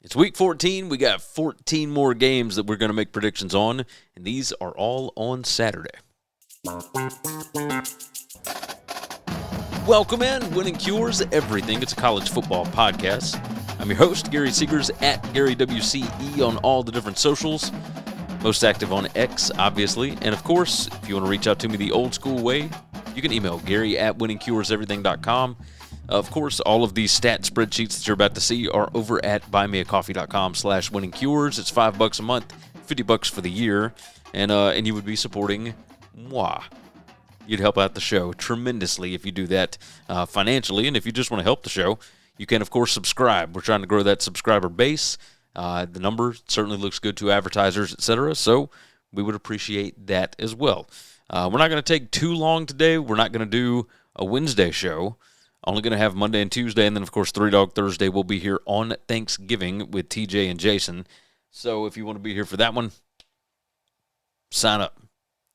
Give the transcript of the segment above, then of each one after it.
It's week 14. We got 14 more games that we're going to make predictions on, and these are all on Saturday. Welcome in. Winning Cures Everything. It's a college football podcast. I'm your host, Gary Seegers, at GaryWCE on all the different socials. Most active on X, obviously. And, of course, if you want to reach out to me the old school way, you can email Gary at winningcureseverything.com. Of course, all of these stat spreadsheets that you're about to see are over at buymeacoffee.com/winningcures. It's $5 a month, $50 for the year, and you would be supporting moi. You'd help out the show tremendously if you do that financially, and if you just want to help the show, you can, of course, subscribe. We're trying to grow that subscriber base. The number certainly looks good to advertisers, etc., so we would appreciate that as well. We're not going to take too long today. We're not going to do a Wednesday show. Only going to have Monday and Tuesday, and then, of course, Three Dog Thursday will be here on Thanksgiving with TJ and Jason. So if you want to be here for that one, sign up.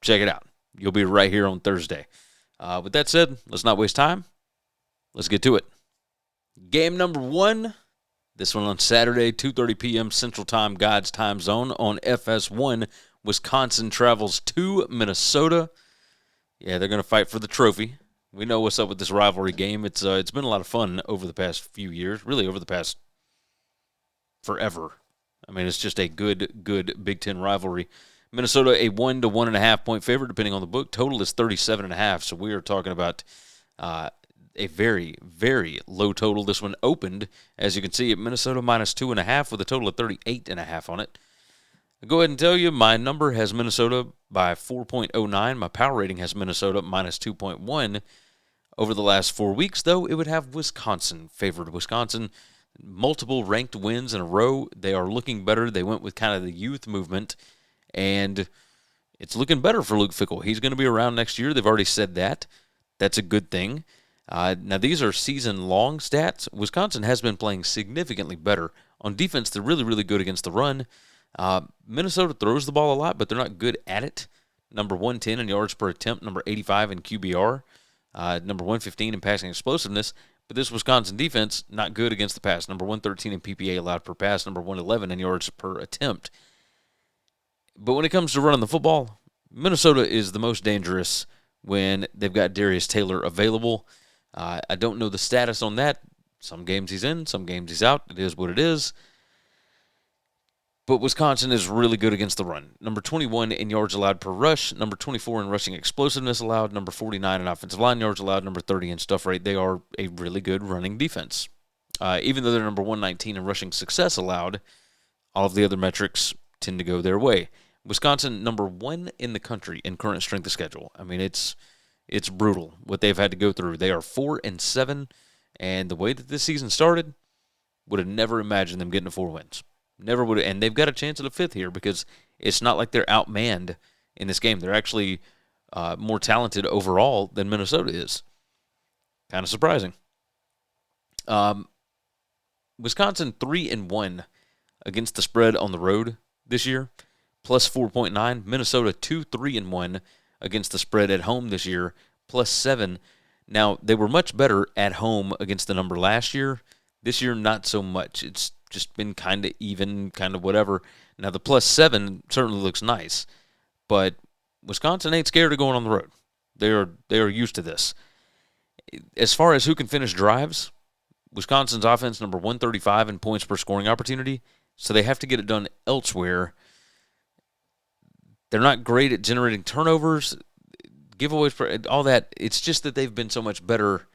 Check it out. You'll be right here on Thursday. With that said, let's not waste time. Let's get to it. Game number 1, this one on Saturday, 2:30 p.m. Central Time, God's time zone on FS1. Wisconsin travels to Minnesota. Yeah, they're going to fight for the trophy. We know what's up with this rivalry game. It's been a lot of fun over the past few years, really over the past forever. I mean, it's just a good Big Ten rivalry. Minnesota, a 1 to 1.5 point favorite, depending on the book. Total is 37.5, so we are talking about a very, very low total. This one opened, as you can see, at Minnesota minus 2.5 with a total of 38.5 on it. I'll go ahead and tell you, my number has Minnesota by 4.09. My power rating has Minnesota minus 2.1. Over the last 4 weeks, though, it would have Wisconsin favored. Wisconsin, multiple ranked wins in a row. They are looking better. They went with kind of the youth movement, and it's looking better for Luke Fickell. He's going to be around next year. They've already said that. That's a good thing. Now, these are season-long stats. Wisconsin has been playing significantly better. On defense, they're really, really good against the run. Minnesota throws the ball a lot, but they're not good at it. Number 110 in yards per attempt, number 85 in QBR, number 115 in passing explosiveness. But this Wisconsin defense, not good against the pass. Number 113 in PPA allowed per pass, number 111 in yards per attempt. But when it comes to running the football, Minnesota is the most dangerous when they've got Darius Taylor available. I don't know the status on that. Some games he's in, some games he's out. It is what it is. But Wisconsin is really good against the run. Number 21 in yards allowed per rush, number 24 in rushing explosiveness allowed, number 49 in offensive line yards allowed, number 30 in stuff rate. They are a really good running defense. Even though they're number 119 in rushing success allowed, all of the other metrics tend to go their way. Wisconsin, number 1 in the country in current strength of schedule. I mean, it's brutal what they've had to go through. They are 4-7, and the way that this season started, would have never imagined them getting to 4 wins. Never would have, and they've got a chance at a 5th here because it's not like they're outmanned in this game. They're actually more talented overall than Minnesota is. Kind of surprising. Wisconsin 3-1 against the spread on the road this year, plus 4.9. Minnesota 2-3-1 against the spread at home this year, plus 7. Now, they were much better at home against the number last year. This year, not so much. It's just been kind of even, kind of whatever. Now, the plus 7 certainly looks nice, but Wisconsin ain't scared of going on the road. They are used to this. As far as who can finish drives, Wisconsin's offense number 135 in points per scoring opportunity, so they have to get it done elsewhere. They're not great at generating turnovers, giveaways, all that. It's just that they've been so much better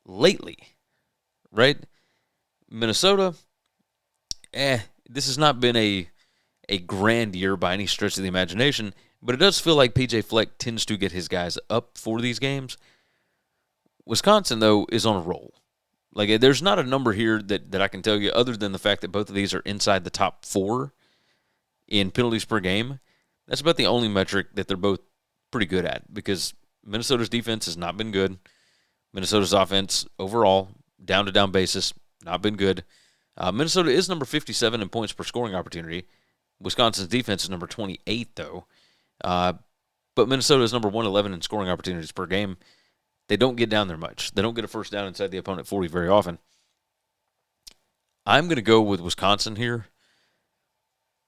lately, right? Minnesota, this has not been a grand year by any stretch of the imagination, but it does feel like P.J. Fleck tends to get his guys up for these games. Wisconsin, though, is on a roll. Like, there's not a number here that I can tell you other than the fact that both of these are inside the top 4 in penalties per game. That's about the only metric that they're both pretty good at because Minnesota's defense has not been good. Minnesota's offense overall, down-to-down basis, not been good. Minnesota is number 57 in points per scoring opportunity. Wisconsin's defense is number 28, though. But Minnesota is number 111 in scoring opportunities per game. They don't get down there much. They don't get a first down inside the opponent 40 very often. I'm going to go with Wisconsin here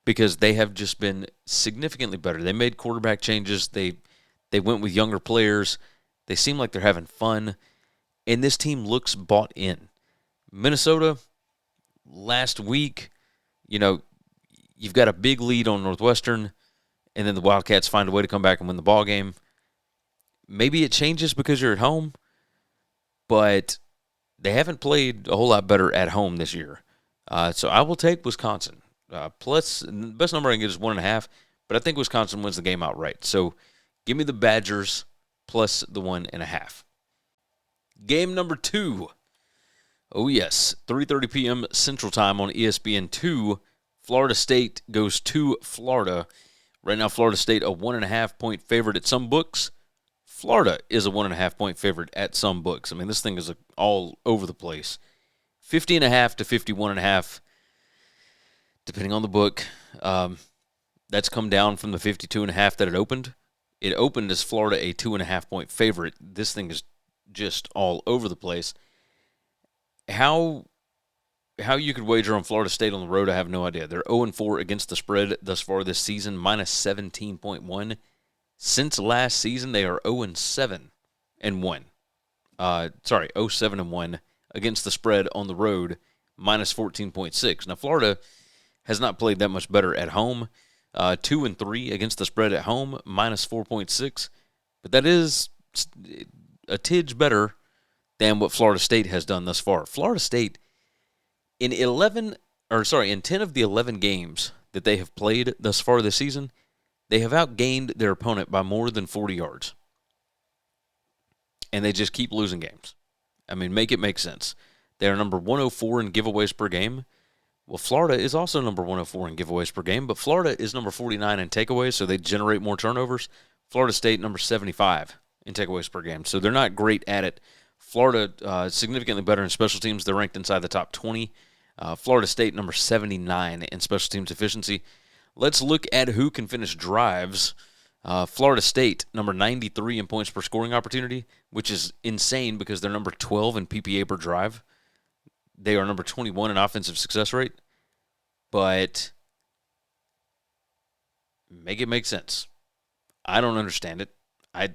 because they have just been significantly better. They made quarterback changes. They went with younger players. They seem like they're having fun, and this team looks bought in. Minnesota, last week, you've got a big lead on Northwestern, and then the Wildcats find a way to come back and win the ball game. Maybe it changes because you're at home, but they haven't played a whole lot better at home this year. So I will take Wisconsin. Plus, the best number I can get is 1.5, but I think Wisconsin wins the game outright. So give me the Badgers plus the 1.5. Game number 2. Oh, yes, 3:30 p.m. Central Time on ESPN2. Florida State goes to Florida. Right now, Florida State a 1.5-point favorite at some books. Florida is a 1.5-point favorite at some books. I mean, this thing is all over the place. 50.5 to 51.5, depending on the book. That's come down from the 52.5 that it opened. It opened as Florida a 2.5-point favorite. This thing is just all over the place. How you could wager on Florida State on the road, I have no idea. They're 0-4 against the spread thus far this season, minus 17.1. Since last season, they are 0-7 and 1. 0-7-1 against the spread on the road, minus 14.6. Now, Florida has not played that much better at home. 2-3 against the spread at home, minus 4.6. But that is a tidge better than what Florida State has done thus far. Florida State, in 10 of the 11 games that they have played thus far this season, they have outgained their opponent by more than 40 yards. And they just keep losing games. I mean, make it make sense. They are number 104 in giveaways per game. Well, Florida is also number 104 in giveaways per game, but Florida is number 49 in takeaways, so they generate more turnovers. Florida State, number 75 in takeaways per game. So they're not great at it. Florida, significantly better in special teams. They're ranked inside the top 20. Florida State, number 79 in special teams efficiency. Let's look at who can finish drives. Florida State, number 93 in points per scoring opportunity, which is insane because they're number 12 in PPA per drive. They are number 21 in offensive success rate. But make it make sense. I don't understand it. I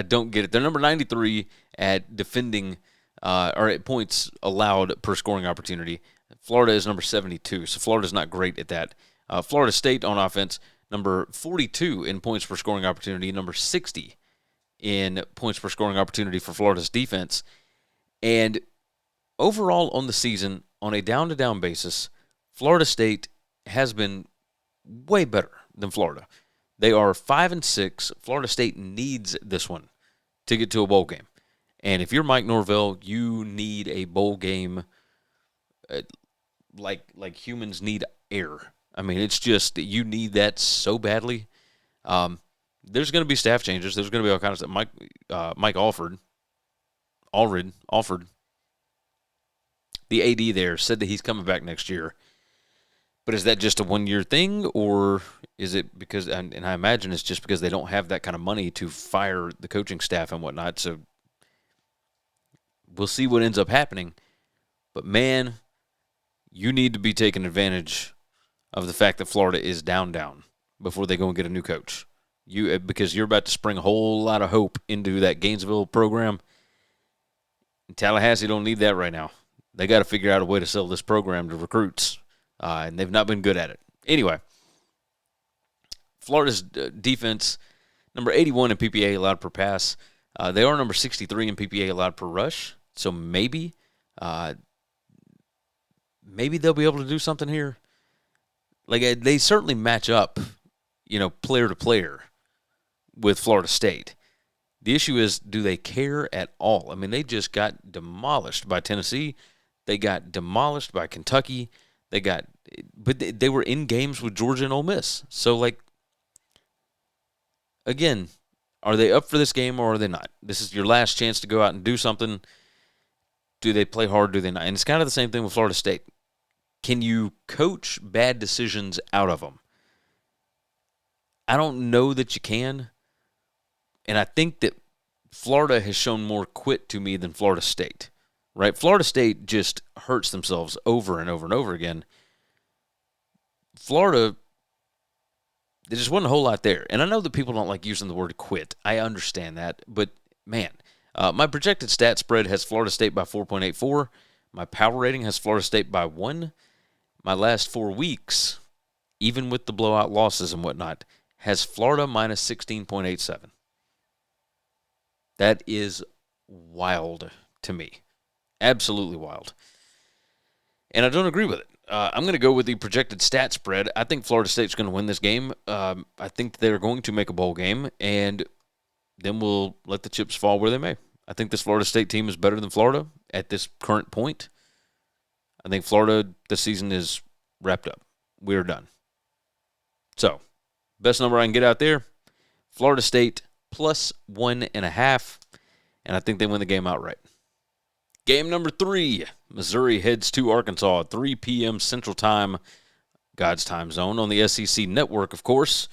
don't get it. They're number 93 at defending or at points allowed per scoring opportunity. Florida is number 72, so Florida's not great at that. Florida State on offense, number 42 in points per scoring opportunity, number 60 in points per scoring opportunity for Florida's defense. And overall on the season, on a down-to-down basis, Florida State has been way better than Florida. They are 5-6. Florida State needs this one to get to a bowl game. And if you're Mike Norvell, you need a bowl game like humans need air. I mean, it's just you need that so badly. There's going to be staff changes. There's going to be all kinds of stuff. Mike Alford, the AD there, said that he's coming back next year. But is that just a one-year thing, or is it because, and I imagine it's just because they don't have that kind of money to fire the coaching staff and whatnot, so we'll see what ends up happening. But, man, you need to be taking advantage of the fact that Florida is down before they go and get a new coach. Because you're about to spring a whole lot of hope into that Gainesville program. And Tallahassee don't need that right now. They got to figure out a way to sell this program to recruits. And they've not been good at it. Anyway, Florida's defense, number 81 in PPA allowed per pass. They are number 63 in PPA allowed per rush. So maybe they'll be able to do something here. Like, they certainly match up, player to player with Florida State. The issue is, do they care at all? I mean, they just got demolished by Tennessee. They got demolished by Kentucky. But they were in games with Georgia and Ole Miss. So, again, are they up for this game or are they not? This is your last chance to go out and do something. Do they play hard? Do they not? And it's kind of the same thing with Florida State. Can you coach bad decisions out of them? I don't know that you can. And I think that Florida has shown more quit to me than Florida State. right? Florida State just hurts themselves over and over and over again. Florida, there just wasn't a whole lot there. And I know that people don't like using the word quit. I understand that. But, man, my projected stat spread has Florida State by 4.84. My power rating has Florida State by 1. My last 4 weeks, even with the blowout losses and whatnot, has Florida minus 16.87. That is wild to me. Absolutely wild. And I don't agree with it. I'm going to go with the projected stat spread. I think Florida State's going to win this game. I think they're going to make a bowl game, and then we'll let the chips fall where they may. I think this Florida State team is better than Florida at this current point. I think Florida, this season is wrapped up. We're done. So, best number I can get out there, Florida State plus 1.5, and I think they win the game outright. Game number 3, Missouri heads to Arkansas, 3 p.m. Central Time, God's time zone, on the SEC Network, of course.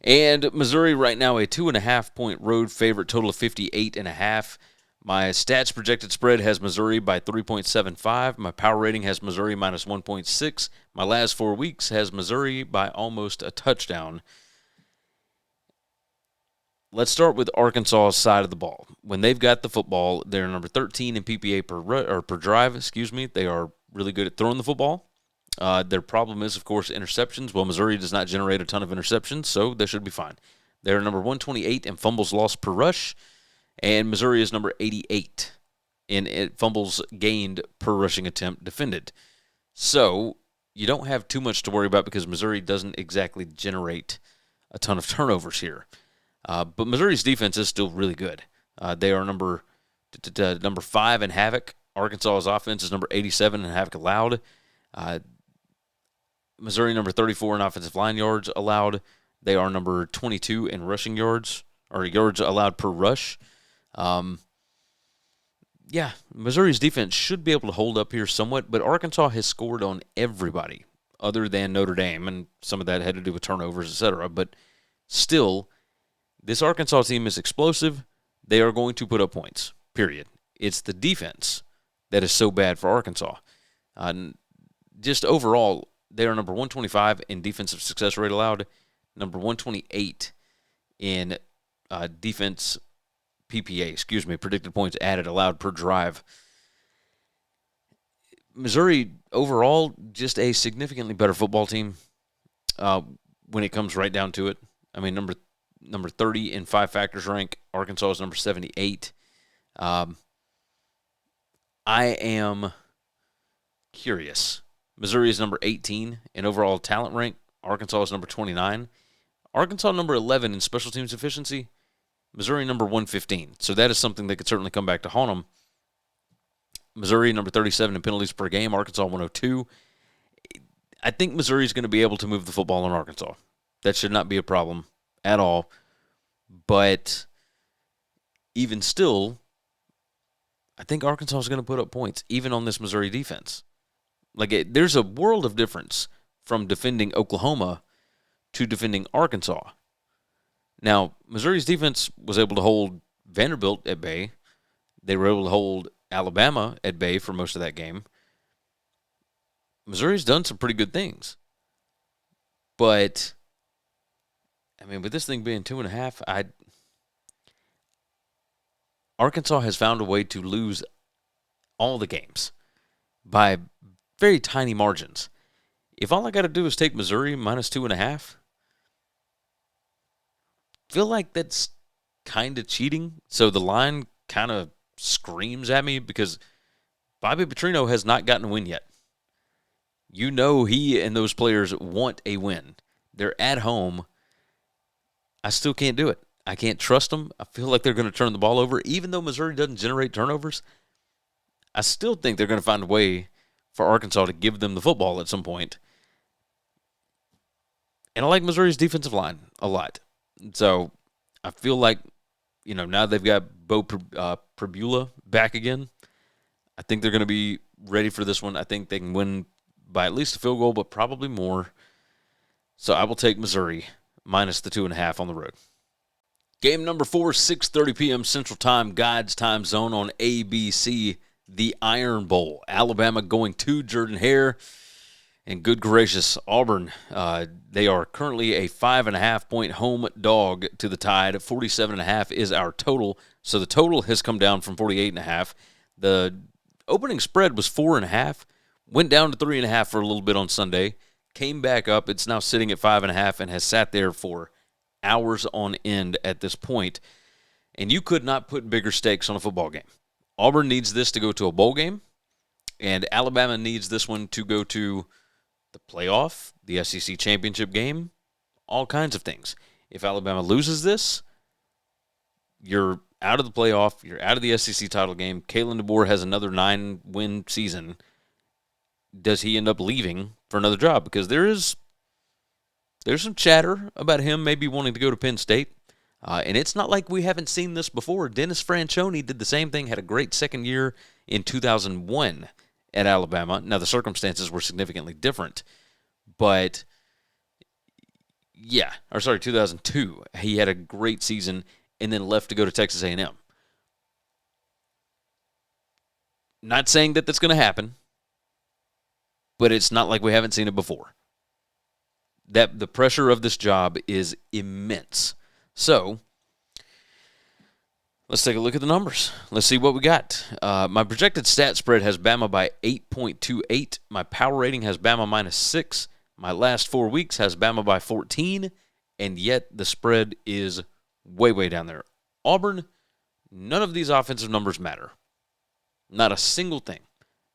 And Missouri right now a 2.5-point road favorite, total of 58.5. My stats projected spread has Missouri by 3.75. My power rating has Missouri minus 1.6. My last 4 weeks has Missouri by almost a touchdown. Let's start with Arkansas' side of the ball. When they've got the football, they're number 13 in PPA per drive. They are really good at throwing the football. Their problem is, of course, interceptions. Well, Missouri does not generate a ton of interceptions, so they should be fine. They're number 128 in fumbles lost per rush, and Missouri is number 88 in fumbles gained per rushing attempt defended. So you don't have too much to worry about because Missouri doesn't exactly generate a ton of turnovers here. But Missouri's defense is still really good. They are number 5 in Havoc. Arkansas's offense is number 87 in Havoc allowed. Missouri number 34 in offensive line yards allowed. They are number 22 in rushing yards, or yards allowed per rush. Missouri's defense should be able to hold up here somewhat, but Arkansas has scored on everybody other than Notre Dame, and some of that had to do with turnovers, etc. But still, this Arkansas team is explosive. They are going to put up points, period. It's the defense that is so bad for Arkansas. Just overall, they are number 125 in defensive success rate allowed, number 128 in defense PPA, predicted points added allowed per drive. Missouri, overall, just a significantly better football team when it comes right down to it. I mean, number 30 in 5 factors rank. Arkansas is number 78. I am curious. Missouri is number 18 in overall talent rank. Arkansas is number 29. Arkansas number 11 in special teams efficiency. Missouri number 115. So that is something that could certainly come back to haunt them. Missouri number 37 in penalties per game. Arkansas 102. I think Missouri is going to be able to move the football on Arkansas. That should not be a problem at all. But even still, I think Arkansas is going to put up points, even on this Missouri defense. There's a world of difference from defending Oklahoma to defending Arkansas. Now, Missouri's defense was able to hold Vanderbilt at bay. They were able to hold Alabama at bay for most of that game. Missouri's done some pretty good things. But, I mean, with this thing being 2.5, Arkansas has found a way to lose all the games by very tiny margins. If all I got to do is take Missouri minus 2.5, feel like that's kind of cheating. So the line kind of screams at me because Bobby Petrino has not gotten a win yet. You know he and those players want a win. They're at home. I still can't do it. I can't trust them. I feel like they're going to turn the ball over. Even though Missouri doesn't generate turnovers, I still think they're going to find a way for Arkansas to give them the football at some point. And I like Missouri's defensive line a lot. So I feel like, now they've got Bo Pribula back again. I think they're going to be ready for this one. I think they can win by at least a field goal, but probably more. So I will take Missouri minus the 2.5 on the road. Game number 4, 6:30 p.m. Central Time, God's time zone on ABC. the Iron Bowl. Alabama going to Jordan-Hare. And good gracious, Auburn, they are currently a 5.5-point home dog to the Tide. 47.5 is our total. So the total has come down from 48.5. The opening spread was 4.5. Went down to 3.5 for a little bit on Sunday. Came back up. It's now sitting at 5.5 and has sat there for hours on end at this point. And you could not put bigger stakes on a football game. Auburn needs this to go to a bowl game. And Alabama needs this one to go to the playoff, the SEC championship game, all kinds of things. If Alabama loses this, you're out of the playoff, you're out of the SEC title game. Kalen DeBoer has another 9-win season. Does he end up leaving for another job? Because there's some chatter about him maybe wanting to go to Penn State. And it's not like we haven't seen this before. Dennis Franchione did the same thing, had a great second year in 2001 at Alabama. Now, the circumstances were significantly different, but 2002. He had a great season and then left to go to Texas A&M. Not saying that that's going to happen, but it's not like we haven't seen it before. That the pressure of this job is immense. So, let's take a look at the numbers. Let's see what we got. My projected stat spread has Bama by 8.28. My power rating has Bama -6. My last 4 weeks has Bama by 14. And yet the spread is way, way down there. Auburn, none of these offensive numbers matter. Not a single thing.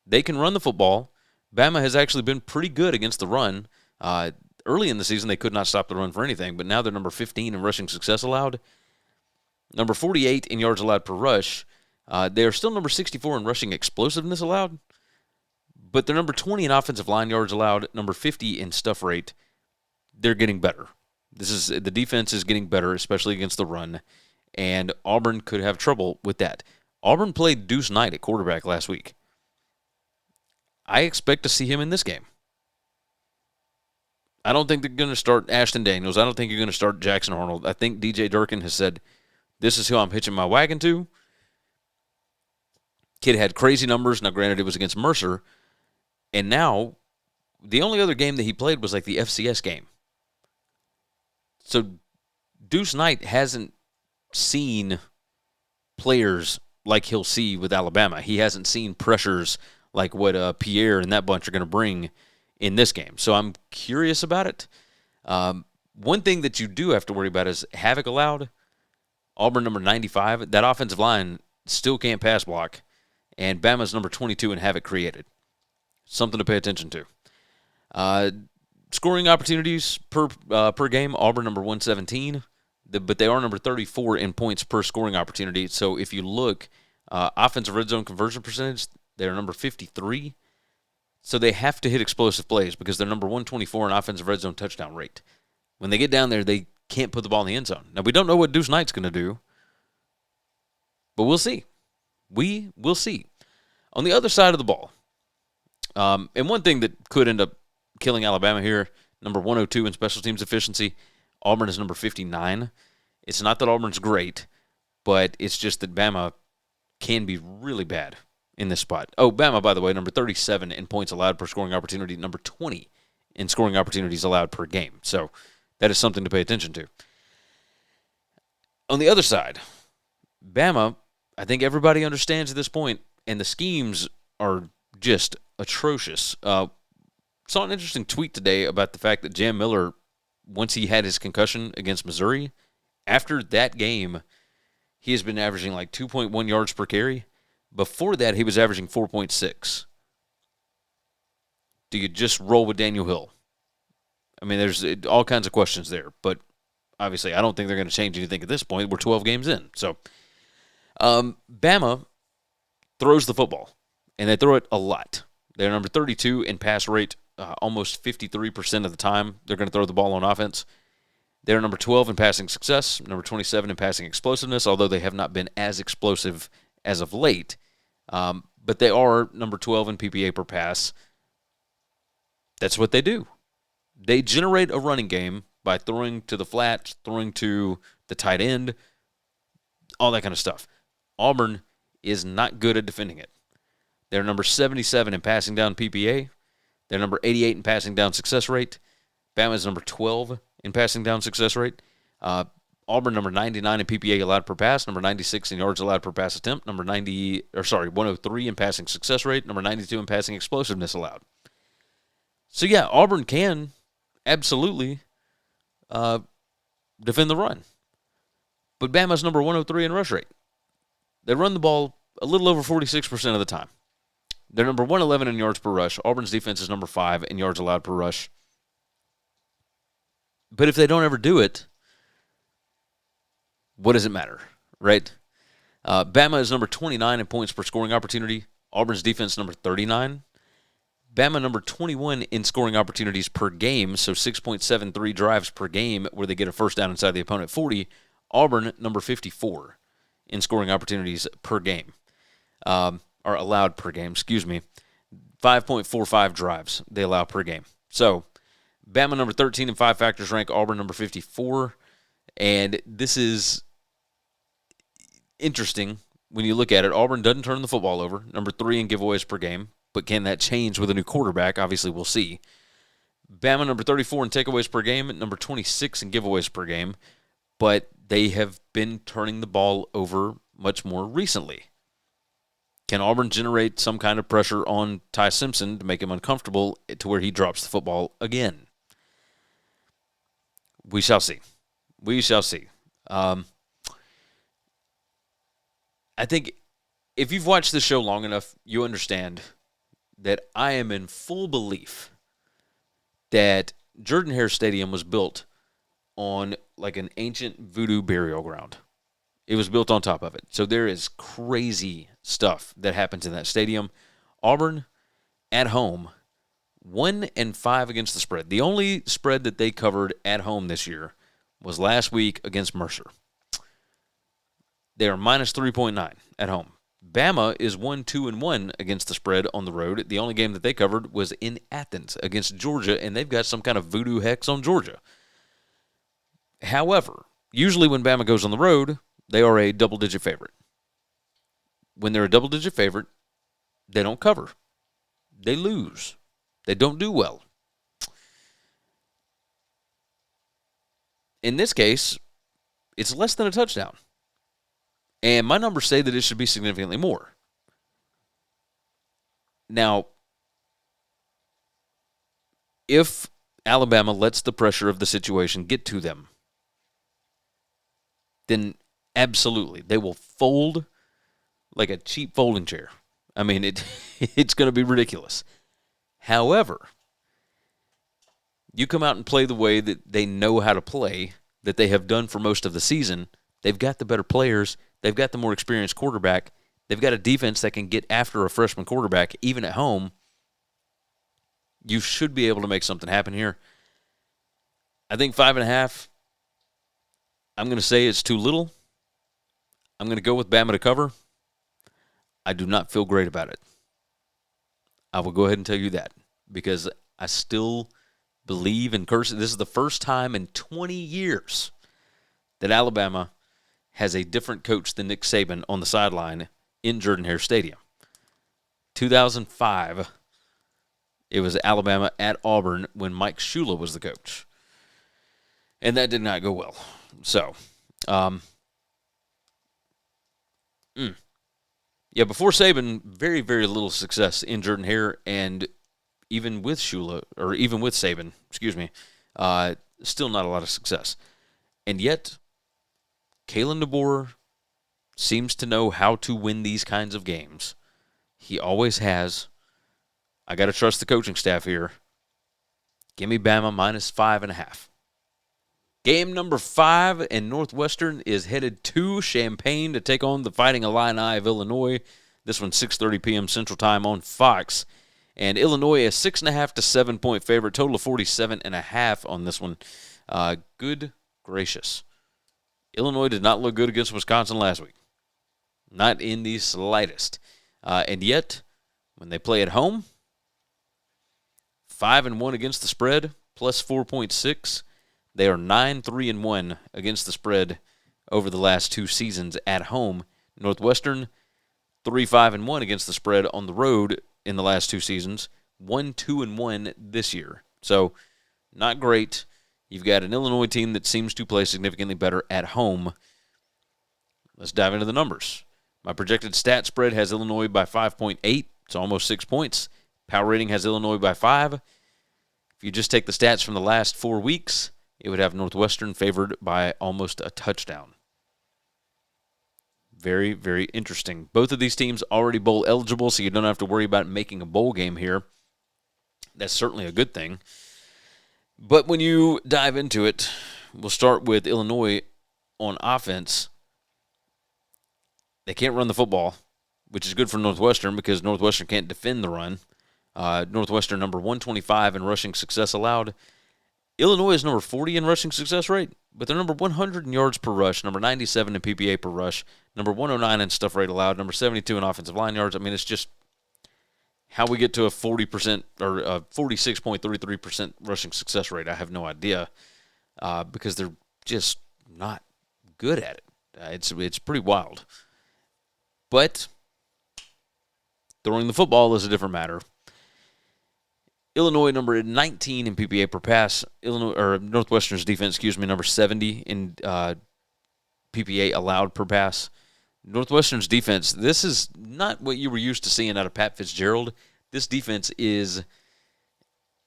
They can run the football. Bama has actually been pretty good against the run. Early in the season, they could not stop the run for anything, but now they're number 15 in rushing success allowed. Number 48 in yards allowed per rush. They are still number 64 in rushing explosiveness allowed, but they're number 20 in offensive line yards allowed, number 50 in stuff rate. They're getting better. The defense is getting better, especially against the run, and Auburn could have trouble with that. Auburn played Deuce Knight at quarterback last week. I expect to see him in this game. I don't think they're going to start Ashton Daniels. I don't think you're going to start Jackson Arnold. I think DJ Durkin has said, this is who I'm hitching my wagon to. Kid had crazy numbers. Now, granted, it was against Mercer. And now, the only other game that he played was like the FCS game. So, Deuce Knight hasn't seen players like he'll see with Alabama. He hasn't seen pressures like what Pierre and that bunch are going to bring in this game. So I'm curious about it. One thing that you do have to worry about is Havoc allowed. Auburn number 95. That offensive line still can't pass block. And Bama's number 22 in Havoc created. Something to pay attention to. Scoring opportunities per game, Auburn number 117. But they are number 34 in points per scoring opportunity. So if you look, offensive red zone conversion percentage, they're number 53. So they have to hit explosive plays because they're number 124 in offensive red zone touchdown rate. When they get down there, they can't put the ball in the end zone. Now, we don't know what Deuce Knight's going to do, but we'll see. We will see. On the other side of the ball, and one thing that could end up killing Alabama here, number 102 in special teams efficiency, Auburn is number 59. It's not that Auburn's great, but it's just that Bama can be really bad in this spot. Oh, Bama, by the way, number 37 in points allowed per scoring opportunity, number 20 in scoring opportunities allowed per game. So that is something to pay attention to. On the other side, Bama, I think everybody understands at this point, and the schemes are just atrocious. Saw an interesting tweet today about the fact that Jam Miller, once he had his concussion against Missouri, after that game, he has been averaging like 2.1 yards per carry. Before that, he was averaging 4.6. Do you just roll with Daniel Hill? I mean, there's all kinds of questions there, but obviously I don't think they're going to change anything at this point. We're 12 games in. So, Bama throws the football, and they throw it a lot. They're number 32 in pass rate, almost 53% of the time they're going to throw the ball on offense. They're number 12 in passing success, number 27 in passing explosiveness, although they have not been as explosive as of late. But they are number 12 in PPA per pass. That's what they do. They generate a running game by throwing to the flat, throwing to the tight end, all that kind of stuff. Auburn is not good at defending it. They're number 77 in passing down PPA. They're number 88 in passing down success rate. Bama is number 12 in passing down success rate. Auburn, number 99 in PPA allowed per pass, number 96 in yards allowed per pass attempt, 103 in passing success rate, number 92 in passing explosiveness allowed. So, yeah, Auburn can absolutely defend the run. But Bama's number 103 in rush rate. They run the ball a little over 46% of the time. They're number 111 in yards per rush. Auburn's defense is number 5 in yards allowed per rush. But if they don't ever do it, what does it matter, right? Bama is number 29 in points per scoring opportunity. Auburn's defense number 39. Bama number 21 in scoring opportunities per game, so 6.73 drives per game where they get a first down inside the opponent 40. Auburn number 54 in scoring opportunities per game, or allowed per game, 5.45 drives they allow per game. So Bama number 13 in 5 factors rank Auburn number 54. And this is interesting when you look at it. Auburn doesn't turn the football over, number 3 in giveaways per game. But can that change with a new quarterback? Obviously, we'll see. Bama number 34 in takeaways per game, number 26 in giveaways per game. But they have been turning the ball over much more recently. Can Auburn generate some kind of pressure on Ty Simpson to make him uncomfortable to where he drops the football again? We shall see. We shall see. I think if you've watched this show long enough, you understand that I am in full belief that Jordan-Hare Stadium was built on like an ancient voodoo burial ground. It was built on top of it. So there is crazy stuff that happens in that stadium. Auburn, at home, 1-5 against the spread. The only spread that they covered at home this year was last week against Mercer. They are minus 3.9 at home. Bama is 1-2-1 against the spread on the road. The only game that they covered was in Athens against Georgia, and they've got some kind of voodoo hex on Georgia. However, usually when Bama goes on the road, they are a double-digit favorite. When they're a double-digit favorite, they don't cover. They lose. They don't do well. In this case, it's less than a touchdown. And my numbers say that it should be significantly more. Now, if Alabama lets the pressure of the situation get to them, then absolutely, they will fold like a cheap folding chair. I mean, it's going to be ridiculous. However, you come out and play the way that they know how to play, that they have done for most of the season. They've got the better players. They've got the more experienced quarterback. They've got a defense that can get after a freshman quarterback, even at home. You should be able to make something happen here. I think 5.5, I'm going to say it's too little. I'm going to go with Bama to cover. I do not feel great about it. I will go ahead and tell you that because I still believe in This is the first time in 20 years that Alabama has a different coach than Nick Saban on the sideline in Jordan-Hare Stadium. 2005, it was Alabama at Auburn when Mike Shula was the coach. And that did not go well. So, yeah, before Saban, very, very little success in Jordan-Hare, and even with Shula, or even with Saban, still not a lot of success. And yet, Kalen DeBoer seems to know how to win these kinds of games. He always has. I got to trust the coaching staff here. Give me Bama minus 5.5. Game number 5, and Northwestern is headed to Champaign to take on the Fighting Illini of Illinois. This one's 6:30 p.m. Central Time on Fox. And Illinois is 6.5 to 7-point favorite, total of 47.5 on this one. Good gracious. Illinois did not look good against Wisconsin last week. Not in the slightest. And yet, when they play at home, 5-1 against the spread, plus 4.6. They are 9-3-1 against the spread over the last 2 seasons at home. Northwestern, 3-5-1 against the spread on the road in the last 2 seasons. 1-2-1 this year. So not great. You've got an Illinois team that seems to play significantly better at home. Let's dive into the numbers. My projected stat spread has Illinois by 5.8. It's almost 6 points. Power rating has Illinois by 5. If you just take the stats from the last 4 weeks, it would have Northwestern favored by almost a touchdown. Very, very interesting. Both of these teams already bowl eligible, so you don't have to worry about making a bowl game here. That's certainly a good thing. But when you dive into it, we'll start with Illinois on offense. They can't run the football, which is good for Northwestern because Northwestern can't defend the run. Northwestern number 125 in rushing success allowed. Illinois is number 40 in rushing success rate, but they're number 100 in yards per rush, number 97 in PPA per rush, number 109 in stuff rate allowed, number 72 in offensive line yards. I mean, it's just how we get to a 40% or a 46.33% rushing success rate. I have no idea because they're just not good at it. It's pretty wild. But throwing the football is a different matter. Illinois number 19 in PPA per pass. Northwestern's defense, number 70 in PPA allowed per pass. Northwestern's defense, this is not what you were used to seeing out of Pat Fitzgerald. This defense is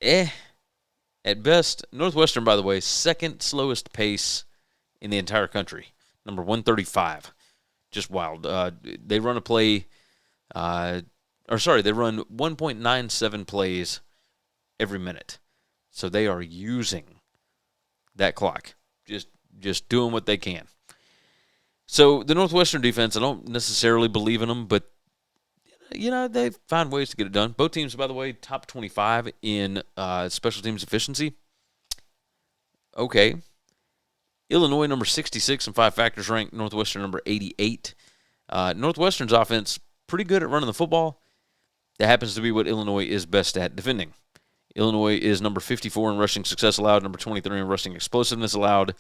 at best. Northwestern, by the way, second slowest pace in the entire country, number 135. Just wild. They run they run 1.97 plays every minute. So they are using that clock, just doing what they can. So the Northwestern defense, I don't necessarily believe in them, but they find ways to get it done. Both teams, by the way, top 25 in special teams efficiency. Okay. Illinois number 66 in 5 factors ranked. Northwestern number 88. Northwestern's offense pretty good at running the football. That happens to be what Illinois is best at defending. Illinois is number 54 in rushing success allowed, number 23 in rushing explosiveness allowed,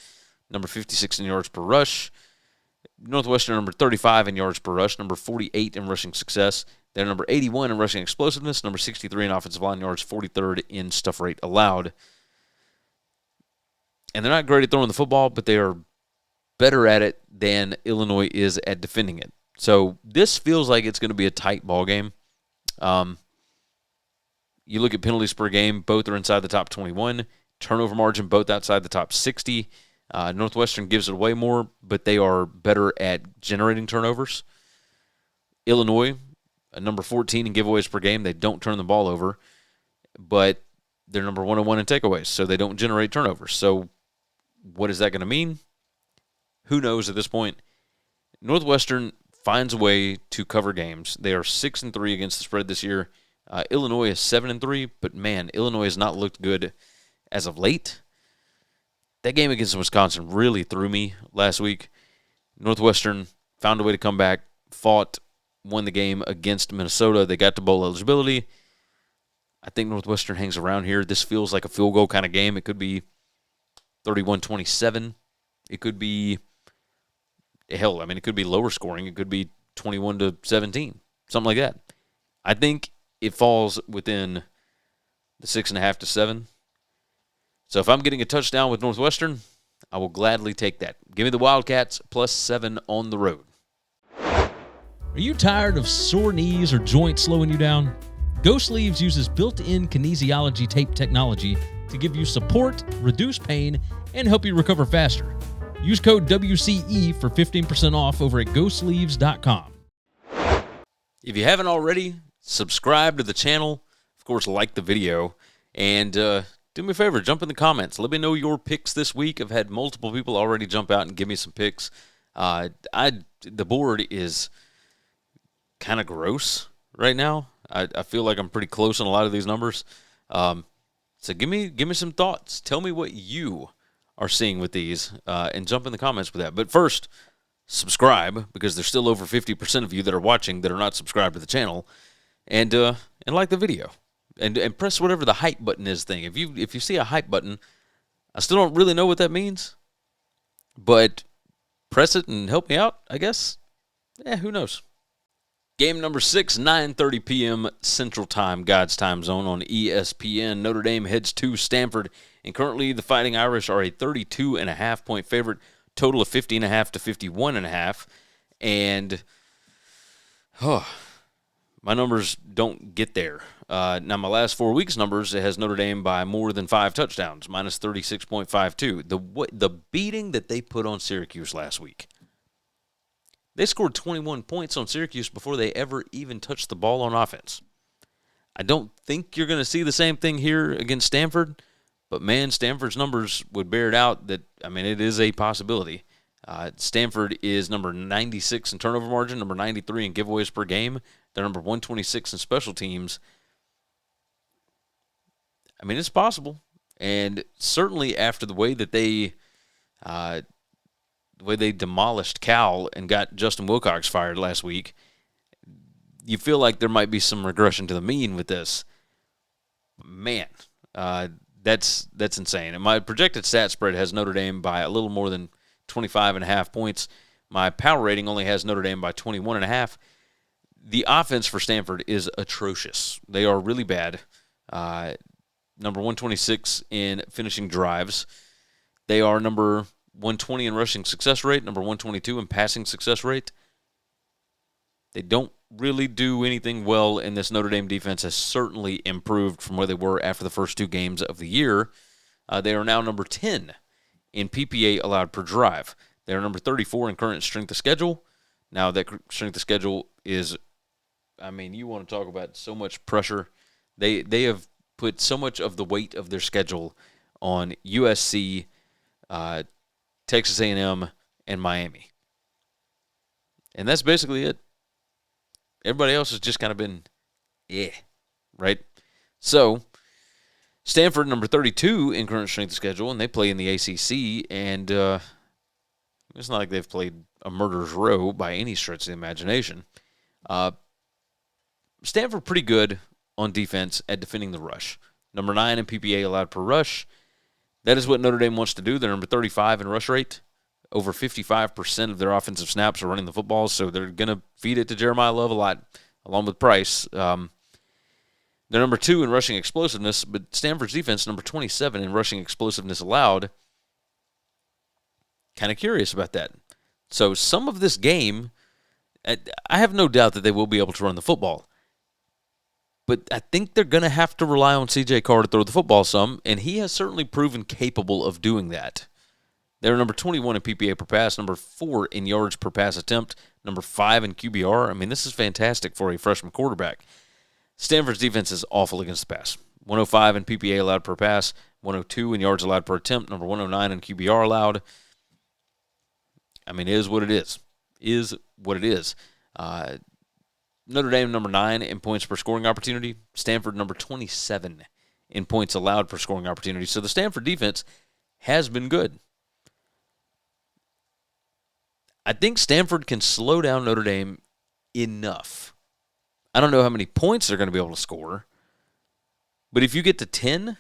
number 56 in yards per rush. Northwestern number 35 in yards per rush, number 48 in rushing success. They're number 81 in rushing explosiveness, number 63 in offensive line yards, 43rd in stuff rate allowed. And they're not great at throwing the football, but they are better at it than Illinois is at defending it. So this feels like it's going to be a tight ball game. You look at penalties per game, both are inside the top 21. Turnover margin, both outside the top 60. Northwestern gives it away more, but they are better at generating turnovers. Illinois, number 14 in giveaways per game. They don't turn the ball over, but they're number 101 in takeaways, so they don't generate turnovers. So what is that going to mean? Who knows at this point? Northwestern finds a way to cover games. They are 6-3 against the spread this year. Illinois is 7-3, but man, Illinois has not looked good as of late. That game against Wisconsin really threw me last week. Northwestern found a way to come back, won the game against Minnesota. They got to bowl eligibility. I think Northwestern hangs around here. This feels like a field goal kind of game. It could be 31-27. It could be, it could be lower scoring. It could be 21-17, something like that. I think it falls within the 6.5 to 7. So if I'm getting a touchdown with Northwestern, I will gladly take that. Give me the Wildcats +7 on the road. Are you tired of sore knees or joints slowing you down? Go Sleeves uses built-in kinesiology tape technology to give you support, reduce pain, and help you recover faster. Use code WCE for 15% off over at GoSleeves.com. If you haven't already, subscribe to the channel. Of course, like the video. And do me a favor, jump in the comments. Let me know your picks this week. I've had multiple people already jump out and give me some picks. The board is kind of gross right now. I feel like I'm pretty close on a lot of these numbers. So give me some thoughts. Tell me what you are seeing with these, and jump in the comments with that. But first, subscribe, because there's still over 50% of you that are watching that are not subscribed to the channel, and like the video, and press whatever the hype button is thing. If you see a hype button, I still don't really know what that means, but press it and help me out, I guess. Who knows? Game number 6, 9:30 p.m. Central Time, God's time zone on ESPN. Notre Dame heads to Stanford, and currently the Fighting Irish are a 32.5-point favorite, total of 50.5 to 51.5. And my numbers don't get there. Now, my last 4 weeks' numbers, it has Notre Dame by more than 5 touchdowns, minus 36.52. The beating that they put on Syracuse last week. They scored 21 points on Syracuse before they ever even touched the ball on offense. I don't think you're going to see the same thing here against Stanford, but, man, Stanford's numbers would bear it out that, it is a possibility. Stanford is number 96 in turnover margin, number 93 in giveaways per game. They're number 126 in special teams. It's possible. And certainly after the way that they demolished Cal and got Justin Wilcox fired last week, you feel like there might be some regression to the mean with this. Man, that's insane. And my projected stat spread has Notre Dame by a little more than 25.5 points. My power rating only has Notre Dame by 21.5. The offense for Stanford is atrocious. They are really bad. Number 126 in finishing drives. They are number 120 in rushing success rate, number 122 in passing success rate. They don't really do anything well, and this Notre Dame defense has certainly improved from where they were after the first 2 games of the year. They are now number 10 in PPA allowed per drive. They are number 34 in current strength of schedule. Now, that strength of schedule is, you want to talk about so much pressure. They have put so much of the weight of their schedule on USC, Texas A&M, and Miami. And that's basically it. Everybody else has just kind of been, right? So, Stanford, number 32 in current strength of schedule, and they play in the ACC, and it's not like they've played a murderer's row by any stretch of the imagination. Stanford pretty good on defense at defending the rush. Number 9 in PPA allowed per rush. That is what Notre Dame wants to do. They're number 35 in rush rate. Over 55% of their offensive snaps are running the football, so they're going to feed it to Jeremiah Love a lot, along with Price. They're number 2 in rushing explosiveness, but Stanford's defense, number 27 in rushing explosiveness allowed. Kind of curious about that. So some of this game, I have no doubt that they will be able to run the football. But I think they're going to have to rely on C.J. Carr to throw the football some, and he has certainly proven capable of doing that. They're number 21 in PPA per pass, number 4 in yards per pass attempt, number 5 in QBR. This is fantastic for a freshman quarterback. Stanford's defense is awful against the pass. 105 in PPA allowed per pass, 102 in yards allowed per attempt, number 109 in QBR allowed. It is what it is. Is what it is. Notre Dame, number 9 in points per scoring opportunity. Stanford, number 27 in points allowed per scoring opportunity. So the Stanford defense has been good. I think Stanford can slow down Notre Dame enough. I don't know how many points they're going to be able to score. But if you get to 10,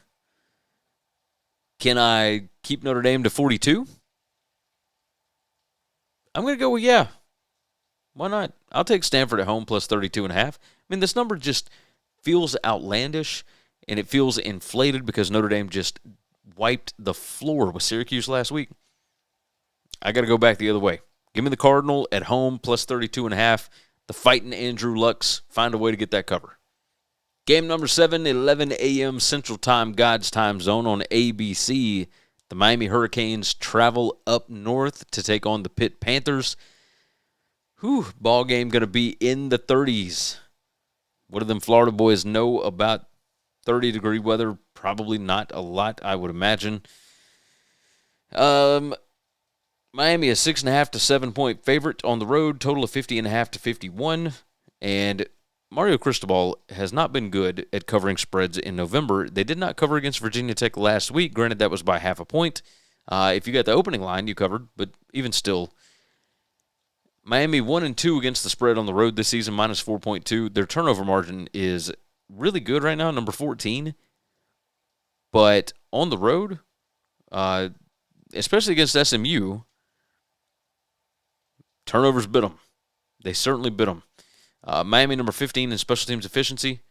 can I keep Notre Dame to 42? I'm going to go with yeah. Why not? I'll take Stanford at home plus 32.5. This number just feels outlandish, and it feels inflated because Notre Dame just wiped the floor with Syracuse last week. I got to go back the other way. Give me the Cardinal at home plus 32.5. The fighting Andrew Luck's find a way to get that cover. Game number 7, 11 a.m. Central Time, God's time zone on ABC. The Miami Hurricanes travel up north to take on the Pitt Panthers. Ball game going to be in the 30s. What do them Florida boys know about 30-degree weather? Probably not a lot, I would imagine. Miami is 6.5 to 7-point favorite on the road, total of 50.5 to 51. And Mario Cristobal has not been good at covering spreads in November. They did not cover against Virginia Tech last week. Granted, that was by half a point. If you got the opening line, you covered, but even still, Miami 1-2 against the spread on the road this season, minus 4.2. Their turnover margin is really good right now, number 14. But on the road, especially against SMU, turnovers bit them. They certainly bit them. Miami number 15 in special teams efficiency.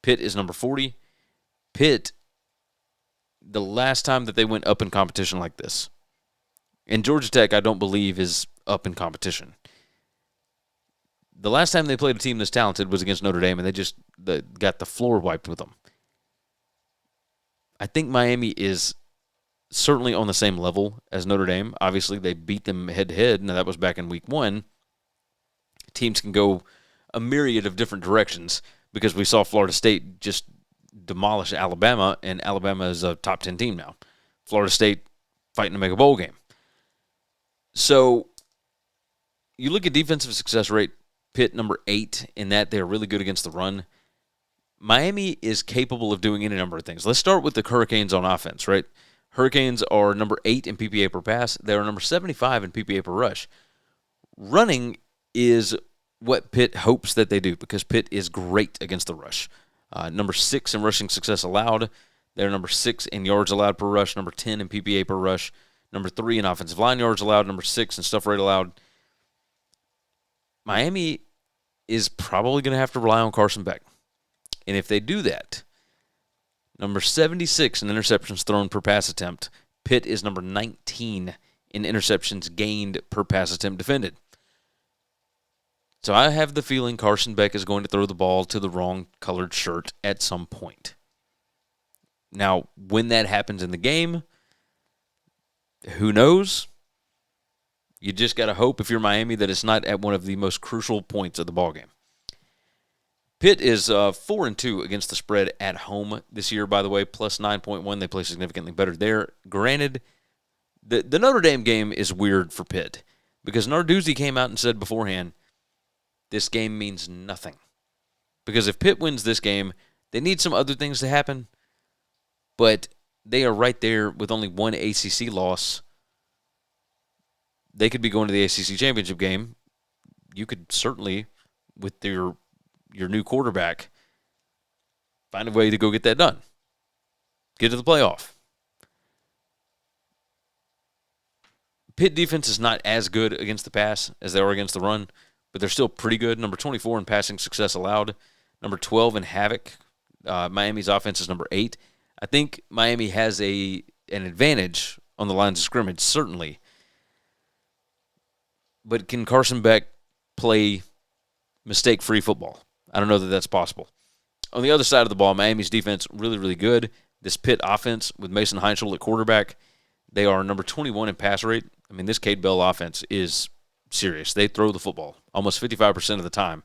Pitt is number 40. Pitt, the last time that they went up in competition like this, and Georgia Tech, I don't believe, is up in competition. The last time they played a team this talented was against Notre Dame, and they just got the floor wiped with them. I think Miami is certainly on the same level as Notre Dame. Obviously, they beat them head-to-head, and that was back in week 1. Teams can go a myriad of different directions because we saw Florida State just demolish Alabama, and Alabama is a top 10 team now. Florida State fighting to make a bowl game. So you look at defensive success rate, Pitt number 8 in that they're really good against the run. Miami is capable of doing any number of things. Let's start with the Hurricanes on offense, right? Hurricanes are number 8 in PPA per pass. They are number 75 in PPA per rush. Running is what Pitt hopes that they do because Pitt is great against the rush. Number 6 in rushing success allowed. They're number 6 in yards allowed per rush, number 10 in PPA per rush, number 3 in offensive line yards allowed, number 6 in stuff rate allowed. Miami is probably going to have to rely on Carson Beck. And if they do that, number 76 in interceptions thrown per pass attempt, Pitt is number 19 in interceptions gained per pass attempt defended. So I have the feeling Carson Beck is going to throw the ball to the wrong colored shirt at some point. Now, when that happens in the game, who knows? You just got to hope if you're Miami that it's not at one of the most crucial points of the ballgame. Pitt is 4-2 against the spread at home this year, by the way, plus 9.1. They play significantly better there. Granted, the Notre Dame game is weird for Pitt because Narduzzi came out and said beforehand, this game means nothing. Because if Pitt wins this game, they need some other things to happen, but they are right there with only one ACC loss. They could be going to the ACC championship game. You could certainly, with your new quarterback, find a way to go get that done. Get to the playoff. Pitt defense is not as good against the pass as they are against the run, but they're still pretty good. Number 24 in passing success allowed. Number 12 in Havoc. Miami's offense is number 8. I think Miami has an advantage on the lines of scrimmage, certainly. But can Carson Beck play mistake-free football? I don't know that that's possible. On the other side of the ball, Miami's defense really, really good. This Pitt offense with Mason Heinschel at quarterback, they are number 21 in pass rate. I mean, this Cade Bell offense is serious. They throw the football almost 55% of the time,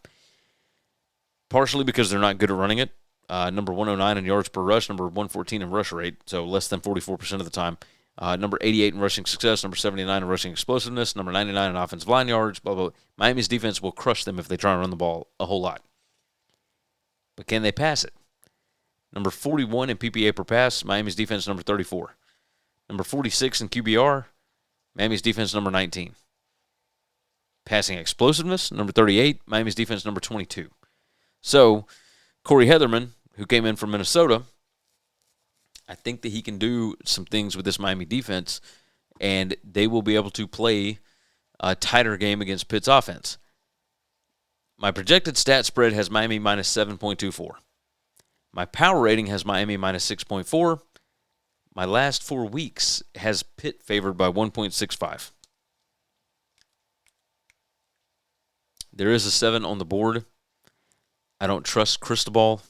partially because they're not good at running it. Number 109 in yards per rush, number 114 in rush rate, so less than 44% of the time. Number 88 in rushing success, number 79 in rushing explosiveness, number 99 in offensive line yards, blah, blah, blah. Miami's defense will crush them if they try and run the ball a whole lot. But can they pass it? Number 41 in PPA per pass, Miami's defense number 34. Number 46 in QBR, Miami's defense number 19. Passing explosiveness, number 38, Miami's defense number 22. So, Corey Heatherman, who came in from Minnesota, I think that he can do some things with this Miami defense, and they will be able to play a tighter game against Pitt's offense. My projected stat spread has Miami minus 7.24. My power rating has Miami minus 6.4. My last 4 weeks has Pitt favored by 1.65. There is a 7 on the board. I don't trust Cristobal,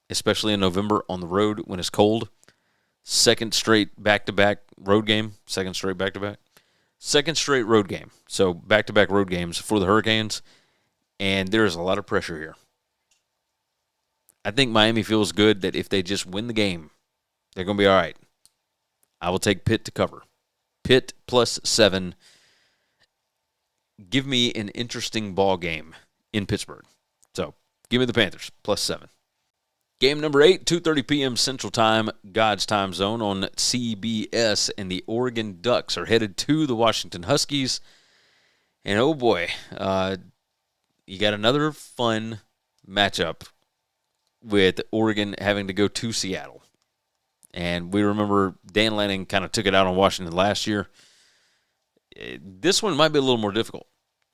especially in November on the road when it's cold. Second straight back-to-back road game. Second straight road game. So back-to-back road games for the Hurricanes. And there is a lot of pressure here. I think Miami feels good that if they just win the game, they're going to be all right. I will take Pitt to cover. Pitt plus 7. Give me an interesting ball game in Pittsburgh. So, give me the Panthers, plus 7. Game number 8, 2:30 p.m. Central Time, God's time zone on CBS, and the Oregon Ducks are headed to the Washington Huskies. And, oh boy, you got another fun matchup with Oregon having to go to Seattle. And we remember Dan Lanning kind of took it out on Washington last year. This one might be a little more difficult.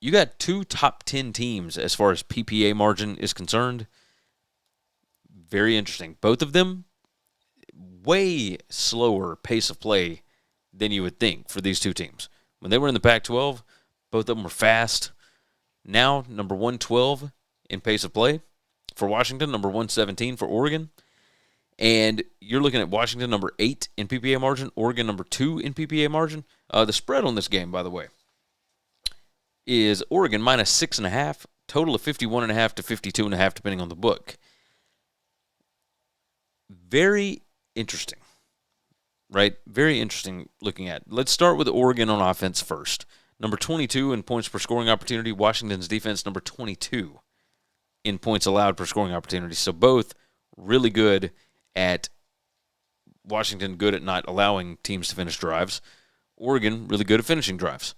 you got 2 top 10 teams as far as PPA margin is concerned. Very interesting. Both of them, way slower pace of play than you would think for these 2 teams. When they were in the Pac-12, both of them were fast. Now, number 112 in pace of play for Washington, number 117 for Oregon. And you're looking at Washington number 8 in PPA margin, Oregon number 2 in PPA margin. The spread on this game, by the way, is Oregon minus 6.5, total of 51.5 to 52.5, depending on the book. Very interesting, right? Very interesting looking at. Let's start with Oregon on offense first. Number 22 in points per scoring opportunity. Washington's defense, number 22 in points allowed per scoring opportunity. So both really good at Washington, good at not allowing teams to finish drives. Oregon, really good at finishing drives.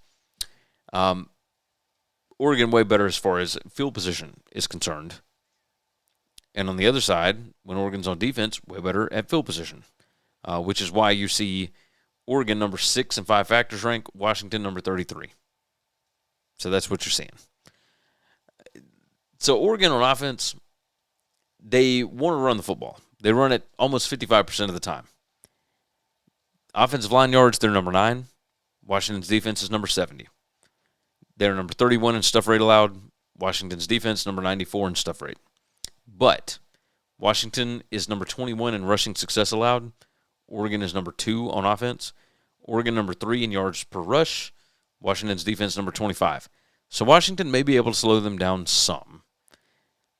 Oregon way better as far as field position is concerned. And on the other side, when Oregon's on defense, way better at field position, which is why you see Oregon number 6 in 5 factors rank, Washington number 33. So that's what you're seeing. So Oregon on offense, they want to run the football. They run it almost 55% of the time. Offensive line yards, they're number 9. Washington's defense is number 70. They're number 31 in stuff rate allowed. Washington's defense, number 94 in stuff rate. But Washington is number 21 in rushing success allowed. Oregon is number 2 on offense. Oregon number 3 in yards per rush. Washington's defense number 25. So Washington may be able to slow them down some.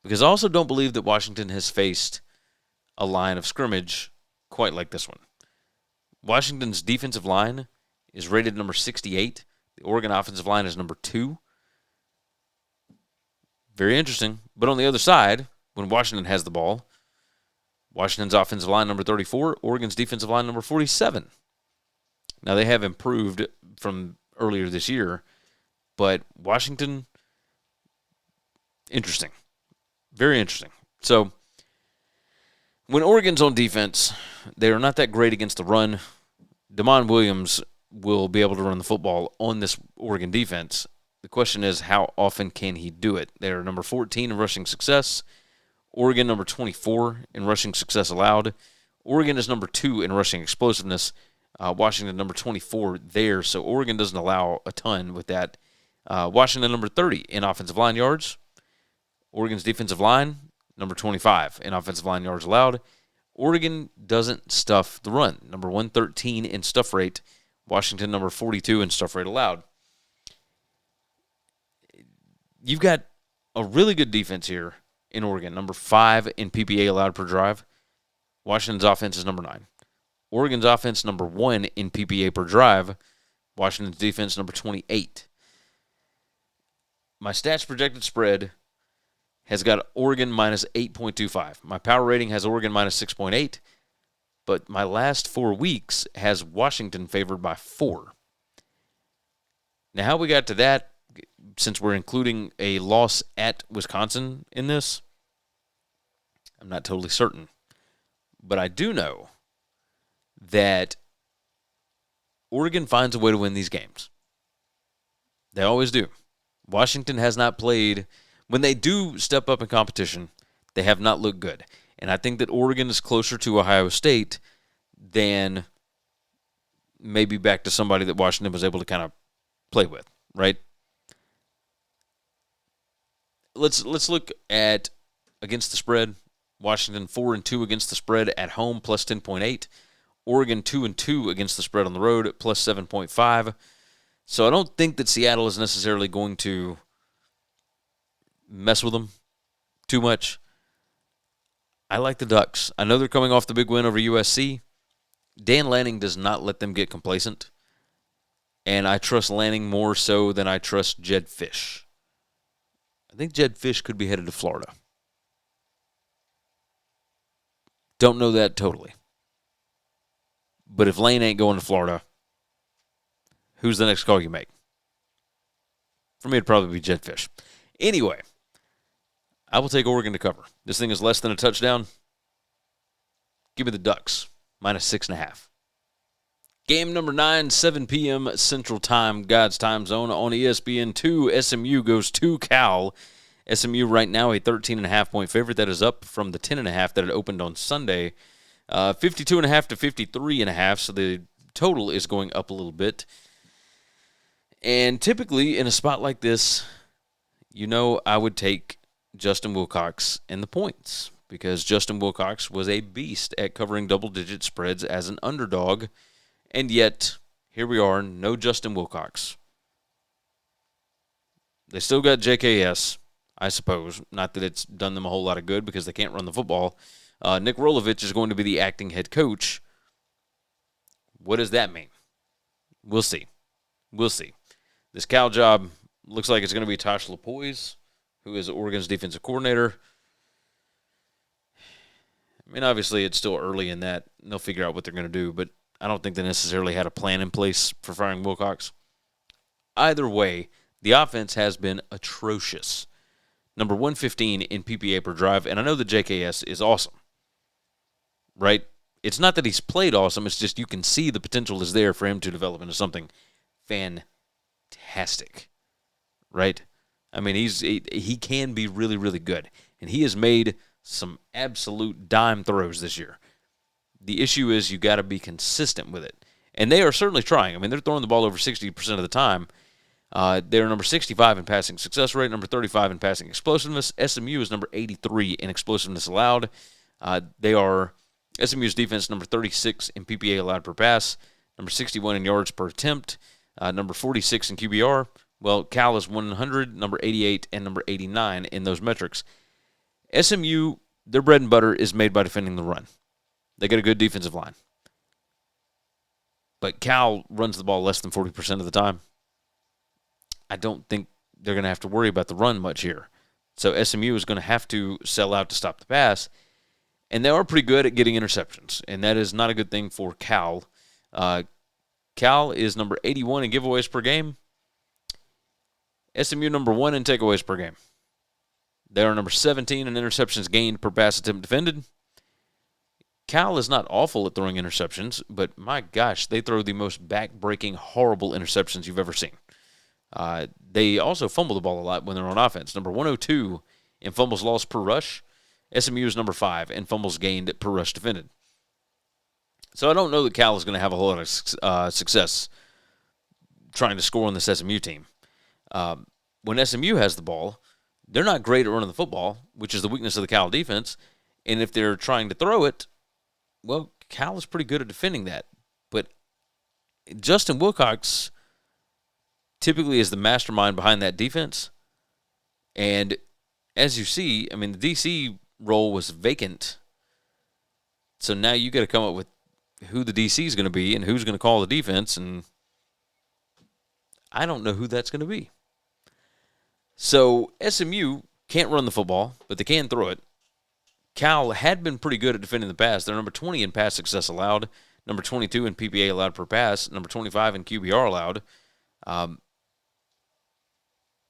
Because I also don't believe that Washington has faced a line of scrimmage quite like this one. Washington's defensive line is rated number 68. The Oregon offensive line is number 2. Very interesting. But on the other side, when Washington has the ball, Washington's offensive line number 34, Oregon's defensive line number 47. Now, they have improved from earlier this year, but Washington, interesting. Very interesting. So, when Oregon's on defense, they are not that great against the run. Damon Williams will be able to run the football on this Oregon defense. The question is, how often can he do it? They're number 14 in rushing success. Oregon number 24 in rushing success allowed. Oregon is number 2 in rushing explosiveness. Washington number 24 there. So Oregon doesn't allow a ton with that. Washington number 30 in offensive line yards. Oregon's defensive line, number 25 in offensive line yards allowed. Oregon doesn't stuff the run. Number 113 in stuff rate. Washington number 42 in stuff rate allowed. You've got a really good defense here in Oregon. Number 5 in PPA allowed per drive. Washington's offense is number 9. Oregon's offense number 1 in PPA per drive. Washington's defense number 28. My stats projected spread has got Oregon minus 8.25. My power rating has Oregon minus 6.8. But my last 4 weeks has Washington favored by 4. Now, how we got to that, since we're including a loss at Wisconsin in this, I'm not totally certain. But I do know that Oregon finds a way to win these games. They always do. Washington has not played. When they do step up in competition, they have not looked good. And I think that Oregon is closer to Ohio State than maybe back to somebody that Washington was able to kind of play with, right? Let's look at against the spread. Washington 4-2 against the spread at home, plus 10.8. Oregon 2-2 against the spread on the road, plus 7.5. So I don't think that Seattle is necessarily going to mess with them too much. I like the Ducks. I know they're coming off the big win over USC. Dan Lanning does not let them get complacent. And I trust Lanning more so than I trust Jed Fish. I think Jed Fish could be headed to Florida. Don't know that totally. But if Lane ain't going to Florida, who's the next call you make? For me, it'd probably be Jed Fish. Anyway, I will take Oregon to cover. This thing is less than a touchdown. Give me the Ducks, minus 6.5. Game number 9, 7 p.m. Central Time, God's time zone on ESPN2. SMU goes to Cal. SMU right now a 13.5-point favorite. That is up from the 10.5 that it opened on Sunday. 52.5 to 53.5, so the total is going up a little bit. And typically in a spot like this, I would take Justin Wilcox and the points because Justin Wilcox was a beast at covering double-digit spreads as an underdog. And yet, here we are, no Justin Wilcox. They still got JKS, I suppose. Not that it's done them a whole lot of good because they can't run the football. Nick Rolovich is going to be the acting head coach. What does that mean? We'll see. This Cal job looks like it's going to be Tosh Lapoise, who is Oregon's defensive coordinator. I mean, obviously, it's still early in that. And they'll figure out what they're going to do, but I don't think they necessarily had a plan in place for firing Wilcox. Either way, the offense has been atrocious. Number 115 in PPA per drive, and I know the JKS is awesome, right? It's not that he's played awesome, it's just you can see the potential is there for him to develop into something fantastic, right? I mean, he can be really, really good, and he has made some absolute dime throws this year. The issue is you got to be consistent with it. And they are certainly trying. I mean, they're throwing the ball over 60% of the time. They're number 65 in passing success rate, number 35 in passing explosiveness. SMU is number 83 in explosiveness allowed. SMU's defense, number 36 in PPA allowed per pass, number 61 in yards per attempt, number 46 in QBR. Well, Cal is 100, number 88, and number 89 in those metrics. SMU, their bread and butter is made by defending the run. They got a good defensive line. But Cal runs the ball less than 40% of the time. I don't think they're going to have to worry about the run much here. So SMU is going to have to sell out to stop the pass. And they are pretty good at getting interceptions. And that is not a good thing for Cal. Cal is number 81 in giveaways per game. SMU number 1 in takeaways per game. They are number 17 in interceptions gained per pass attempt defended. Cal is not awful at throwing interceptions, but my gosh, they throw the most back-breaking, horrible interceptions you've ever seen. They also fumble the ball a lot when they're on offense. Number 102 in fumbles lost per rush. SMU is number 5 in fumbles gained per rush defended. So I don't know that Cal is going to have a whole lot of success trying to score on this SMU team. When SMU has the ball, they're not great at running the football, which is the weakness of the Cal defense. And if they're trying to throw it, well, Cal is pretty good at defending that. But Justin Wilcox typically is the mastermind behind that defense. And as you see, I mean, the DC role was vacant. So now you got to come up with who the DC is going to be and who's going to call the defense. And I don't know who that's going to be. So SMU can't run the football, but they can throw it. Cal had been pretty good at defending the pass. They're number 20 in pass success allowed, number 22 in PPA allowed per pass, number 25 in QBR allowed.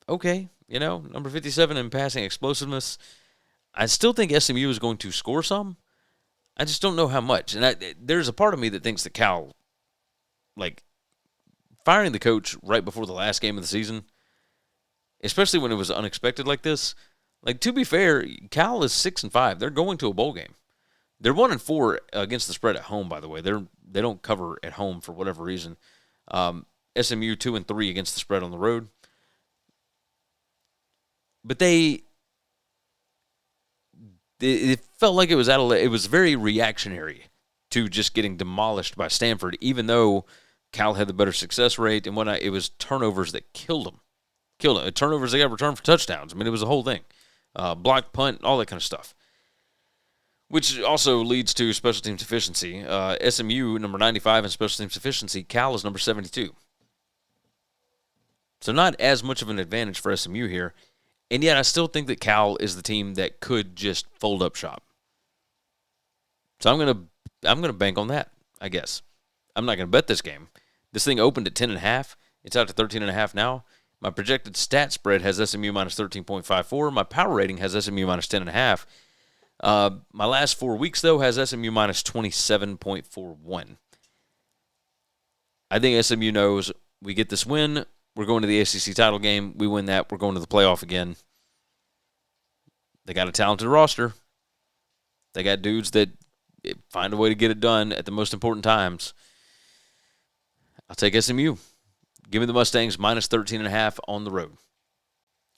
Okay, number 57 in passing explosiveness. I still think SMU is going to score some. I just don't know how much. And there's a part of me that thinks that Cal, firing the coach right before the last game of the season, especially when it was unexpected like this. To be fair, Cal is 6-5. They're going to a bowl game. They're 1-4 against the spread at home, by the way. They don't cover at home for whatever reason. SMU 2-3 against the spread on the road. But it felt like it was very reactionary to just getting demolished by Stanford, even though Cal had the better success rate and whatnot. It was turnovers that killed them. Turnovers they got returned for touchdowns. I mean, it was a whole thing. Block, punt, all that kind of stuff. Which also leads to special teams efficiency. SMU, number 95 in special teams efficiency. Cal is number 72. So not as much of an advantage for SMU here. And yet I still think that Cal is the team that could just fold up shop. So I'm gonna bank on that, I guess. I'm not going to bet this game. This thing opened at 10.5. It's out to 13.5 now. My projected stat spread has SMU minus 13.54. My power rating has SMU minus 10.5. My last 4 weeks, though, has SMU minus 27.41. I think SMU knows we get this win, we're going to the ACC title game. We win that, we're going to the playoff again. They got a talented roster. They got dudes that find a way to get it done at the most important times. I'll take SMU. Give me the Mustangs minus 13.5 on the road.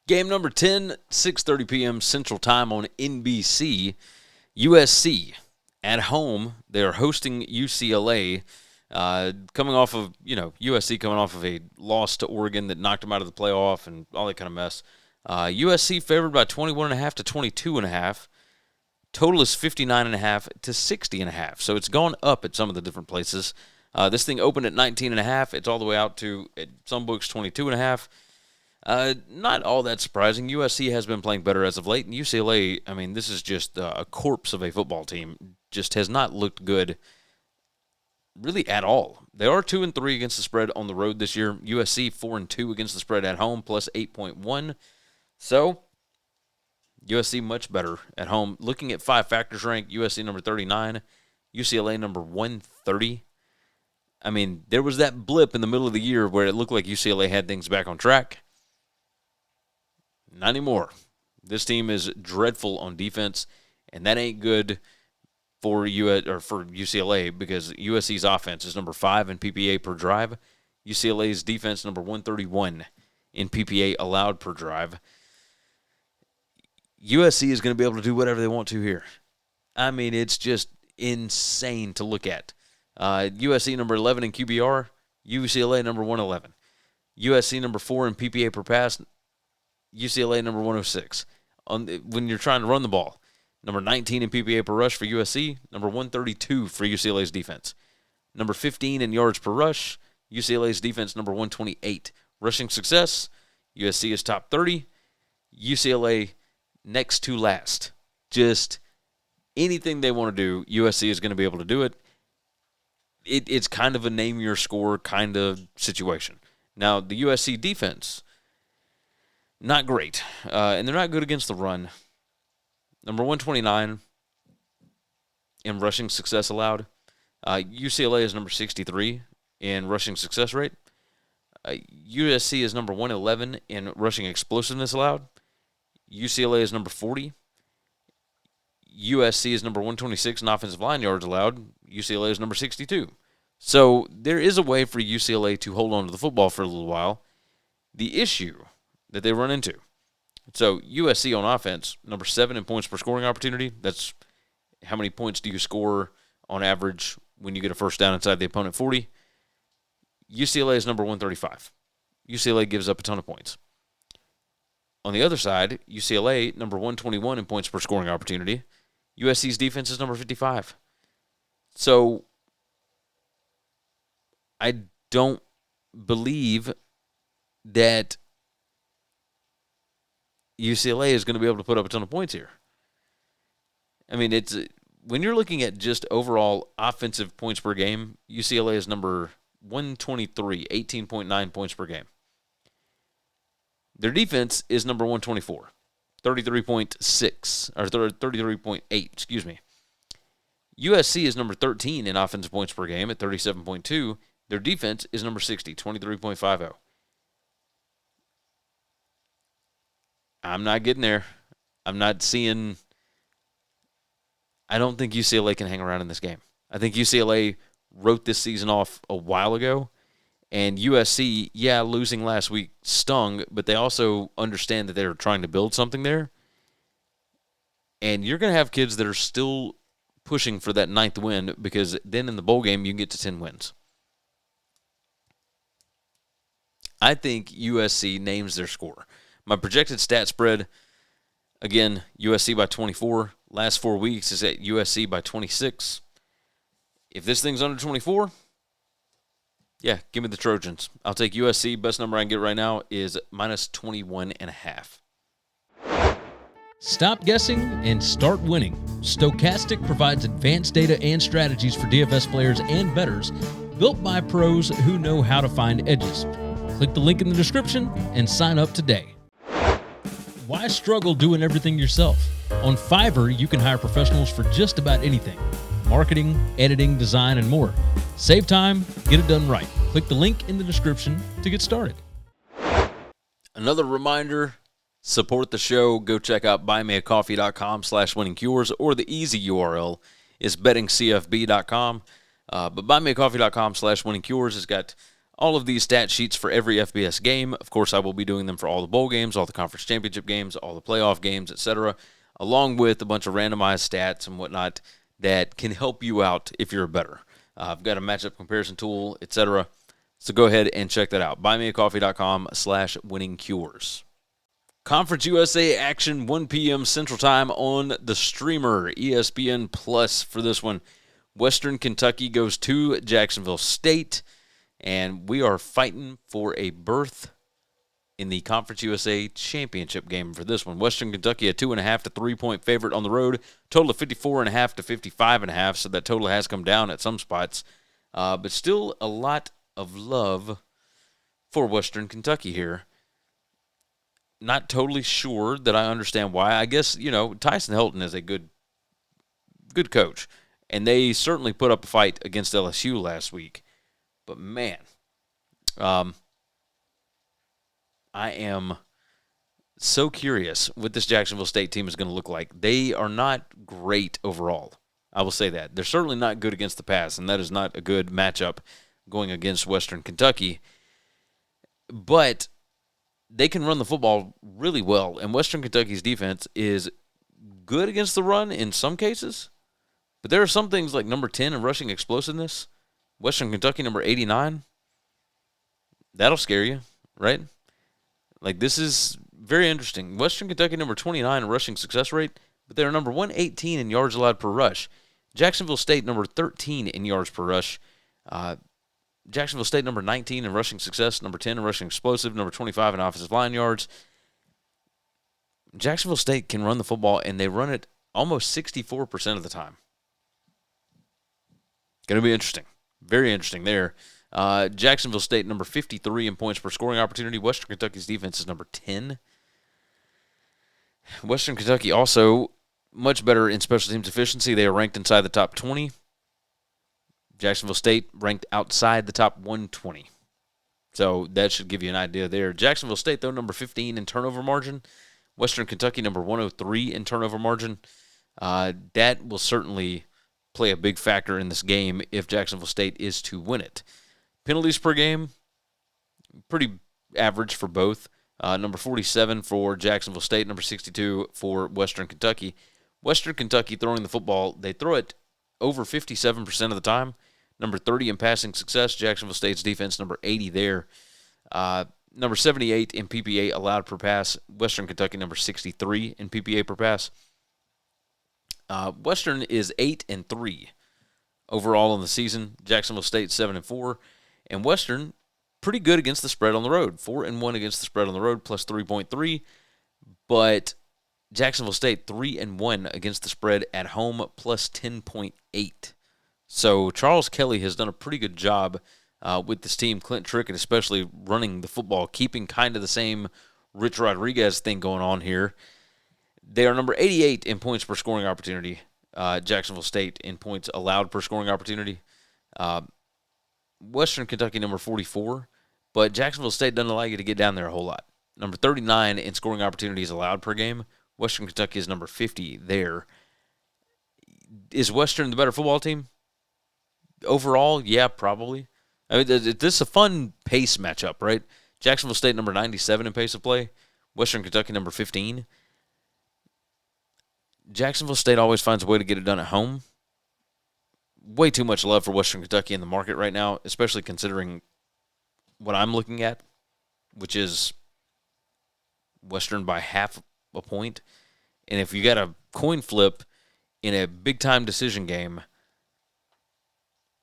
Game number 10, 6:30 p.m. Central Time on NBC. USC at home. They are hosting UCLA. Coming off of, USC coming off of a loss to Oregon that knocked them out of the playoff and all that kind of mess. USC favored by 21.5 to 22.5. Total is 59.5 to 60.5. So it's gone up at some of the different places. This thing opened at 19.5. It's all the way out to, at some books, 22.5. Not all that surprising. USC has been playing better as of late, and UCLA, this is just a corpse of a football team. Just has not looked good really at all. They are 2-3 against the spread on the road this year. USC 4-2 against the spread at home, plus 8.1. So USC much better at home. Looking at 5 factors ranked, USC number 39, UCLA number 130. There was that blip in the middle of the year where it looked like UCLA had things back on track. Not anymore. This team is dreadful on defense, and that ain't good for UCLA because USC's offense is number 5 in PPA per drive. UCLA's defense number 131 in PPA allowed per drive. USC is going to be able to do whatever they want to here. It's just insane to look at. USC number 11 in QBR, UCLA number 111. USC number 4 in PPA per pass, UCLA number 106. When you're trying to run the ball, number 19 in PPA per rush for USC, number 132 for UCLA's defense. Number 15 in yards per rush, UCLA's defense number 128. Rushing success, USC is top 30, UCLA next to last. Just anything they want to do, USC is going to be able to do it. It's kind of a name your score kind of situation. Now, the USC defense, not great. And they're not good against the run. Number 129 in rushing success allowed. UCLA is number 63 in rushing success rate. USC is number 111 in rushing explosiveness allowed. UCLA is number 40. USC is number 126 in offensive line yards allowed. UCLA is number 62. So there is a way for UCLA to hold on to the football for a little while. The issue that they run into. So USC on offense, number 7 in points per scoring opportunity. That's how many points do you score on average when you get a first down inside the opponent 40. UCLA is number 135. UCLA gives up a ton of points. On the other side, UCLA, number 121 in points per scoring opportunity. USC's defense is number 55. So I don't believe that UCLA is going to be able to put up a ton of points here. It's when you're looking at just overall offensive points per game, UCLA is number 123, 18.9 points per game. Their defense is number 124, 33.6, or 33.8, excuse me. USC is number 13 in offensive points per game at 37.2. Their defense is number 60, 23.50. I'm not getting there. I'm not seeing. I don't think UCLA can hang around in this game. I think UCLA wrote this season off a while ago. And USC, losing last week stung, but they also understand that they're trying to build something there. And you're going to have kids that are still pushing for that 9th win because then in the bowl game you can get to 10 wins. I think USC names their score. My projected stat spread, again, USC by 24. Last 4 weeks is at USC by 26. If this thing's under 24, give me the Trojans. I'll take USC. Best number I can get right now is minus 21.5. Stop guessing and start winning. Stochastic provides advanced data and strategies for DFS players and bettors, built by pros who know how to find edges. Click the link in the description and sign up today. Why struggle doing everything yourself? On Fiverr, you can hire professionals for just about anything. Marketing, editing, design, and more. Save time, get it done right. Click the link in the description to get started. Another reminder, support the show. Go check out buymeacoffee.com/winningcures, or the easy URL is bettingcfb.com. But buymeacoffee.com/winningcures has got all of these stat sheets for every FBS game. Of course, I will be doing them for all the bowl games, all the conference championship games, all the playoff games, etc., along with a bunch of randomized stats and whatnot that can help you out if you're a bettor. I've got a matchup comparison tool, etc., so go ahead and check that out. Buymeacoffee.com/winningcures. Conference USA action, 1 p.m. Central Time on the streamer, ESPN Plus for this one. Western Kentucky goes to Jacksonville State, and we are fighting for a berth in the Conference USA championship game for this one. Western Kentucky, a 2.5 to 3 point favorite on the road, total of 54.5 to 55.5, so that total has come down at some spots, but still a lot of love for Western Kentucky here. Not totally sure that I understand why. I guess, Tyson Helton is a good coach, and they certainly put up a fight against LSU last week. But, man, I am so curious what this Jacksonville State team is going to look like. They are not great overall. I will say that. They're certainly not good against the pass, and that is not a good matchup going against Western Kentucky. But they can run the football really well, and Western Kentucky's defense is good against the run in some cases. But there are some things like number 10 in rushing explosiveness. Western Kentucky, number 89. That'll scare you, right? Like, this is very interesting. Western Kentucky, number 29 in rushing success rate, but they're number 118 in yards allowed per rush. Jacksonville State, number 13 in yards per rush. Jacksonville State, number 19 in rushing success, number 10 in rushing explosive, number 25 in offensive line yards. Jacksonville State can run the football, and they run it almost 64% of the time. Going to be interesting. Very interesting there. Jacksonville State, number 53 in points per scoring opportunity. Western Kentucky's defense is number 10. Western Kentucky also much better in special teams efficiency. They are ranked inside the top 20. Jacksonville State ranked outside the top 120. So that should give you an idea there. Jacksonville State, though, number 15 in turnover margin. Western Kentucky, number 103 in turnover margin. That will certainly play a big factor in this game if Jacksonville State is to win it. Penalties per game, pretty average for both. Number 47 for Jacksonville State, number 62 for Western Kentucky. Western Kentucky throwing the football, they throw it over 57% of the time. Number 30 in passing success, Jacksonville State's defense, number 80 there. Number 78 in PPA allowed per pass, Western Kentucky, number 63 in PPA per pass. Western is 8-3 overall in the season. Jacksonville State 7-4, and Western pretty good against the spread on the road. 4-1 against the spread on the road, plus 3.3. But Jacksonville State 3-1 against the spread at home, plus 10.8. So Charles Kelly has done a pretty good job with this team. Clint Trickett, especially running the football, keeping kind of the same Rich Rodriguez thing going on here. They are number 88 in points per scoring opportunity. Jacksonville State in points allowed per scoring opportunity. Western Kentucky number 44, but Jacksonville State doesn't allow you to get down there a whole lot. Number 39 in scoring opportunities allowed per game. Western Kentucky is number 50 there. Is Western the better football team? Overall, yeah, probably. I mean, this is a fun pace matchup, right? Jacksonville State number 97 in pace of play. Western Kentucky number 15. Jacksonville State always finds a way to get it done at home. Way too much love for Western Kentucky in the market right now, especially considering what I'm looking at, which is Western by half a point. And if you got a coin flip in a big-time decision game,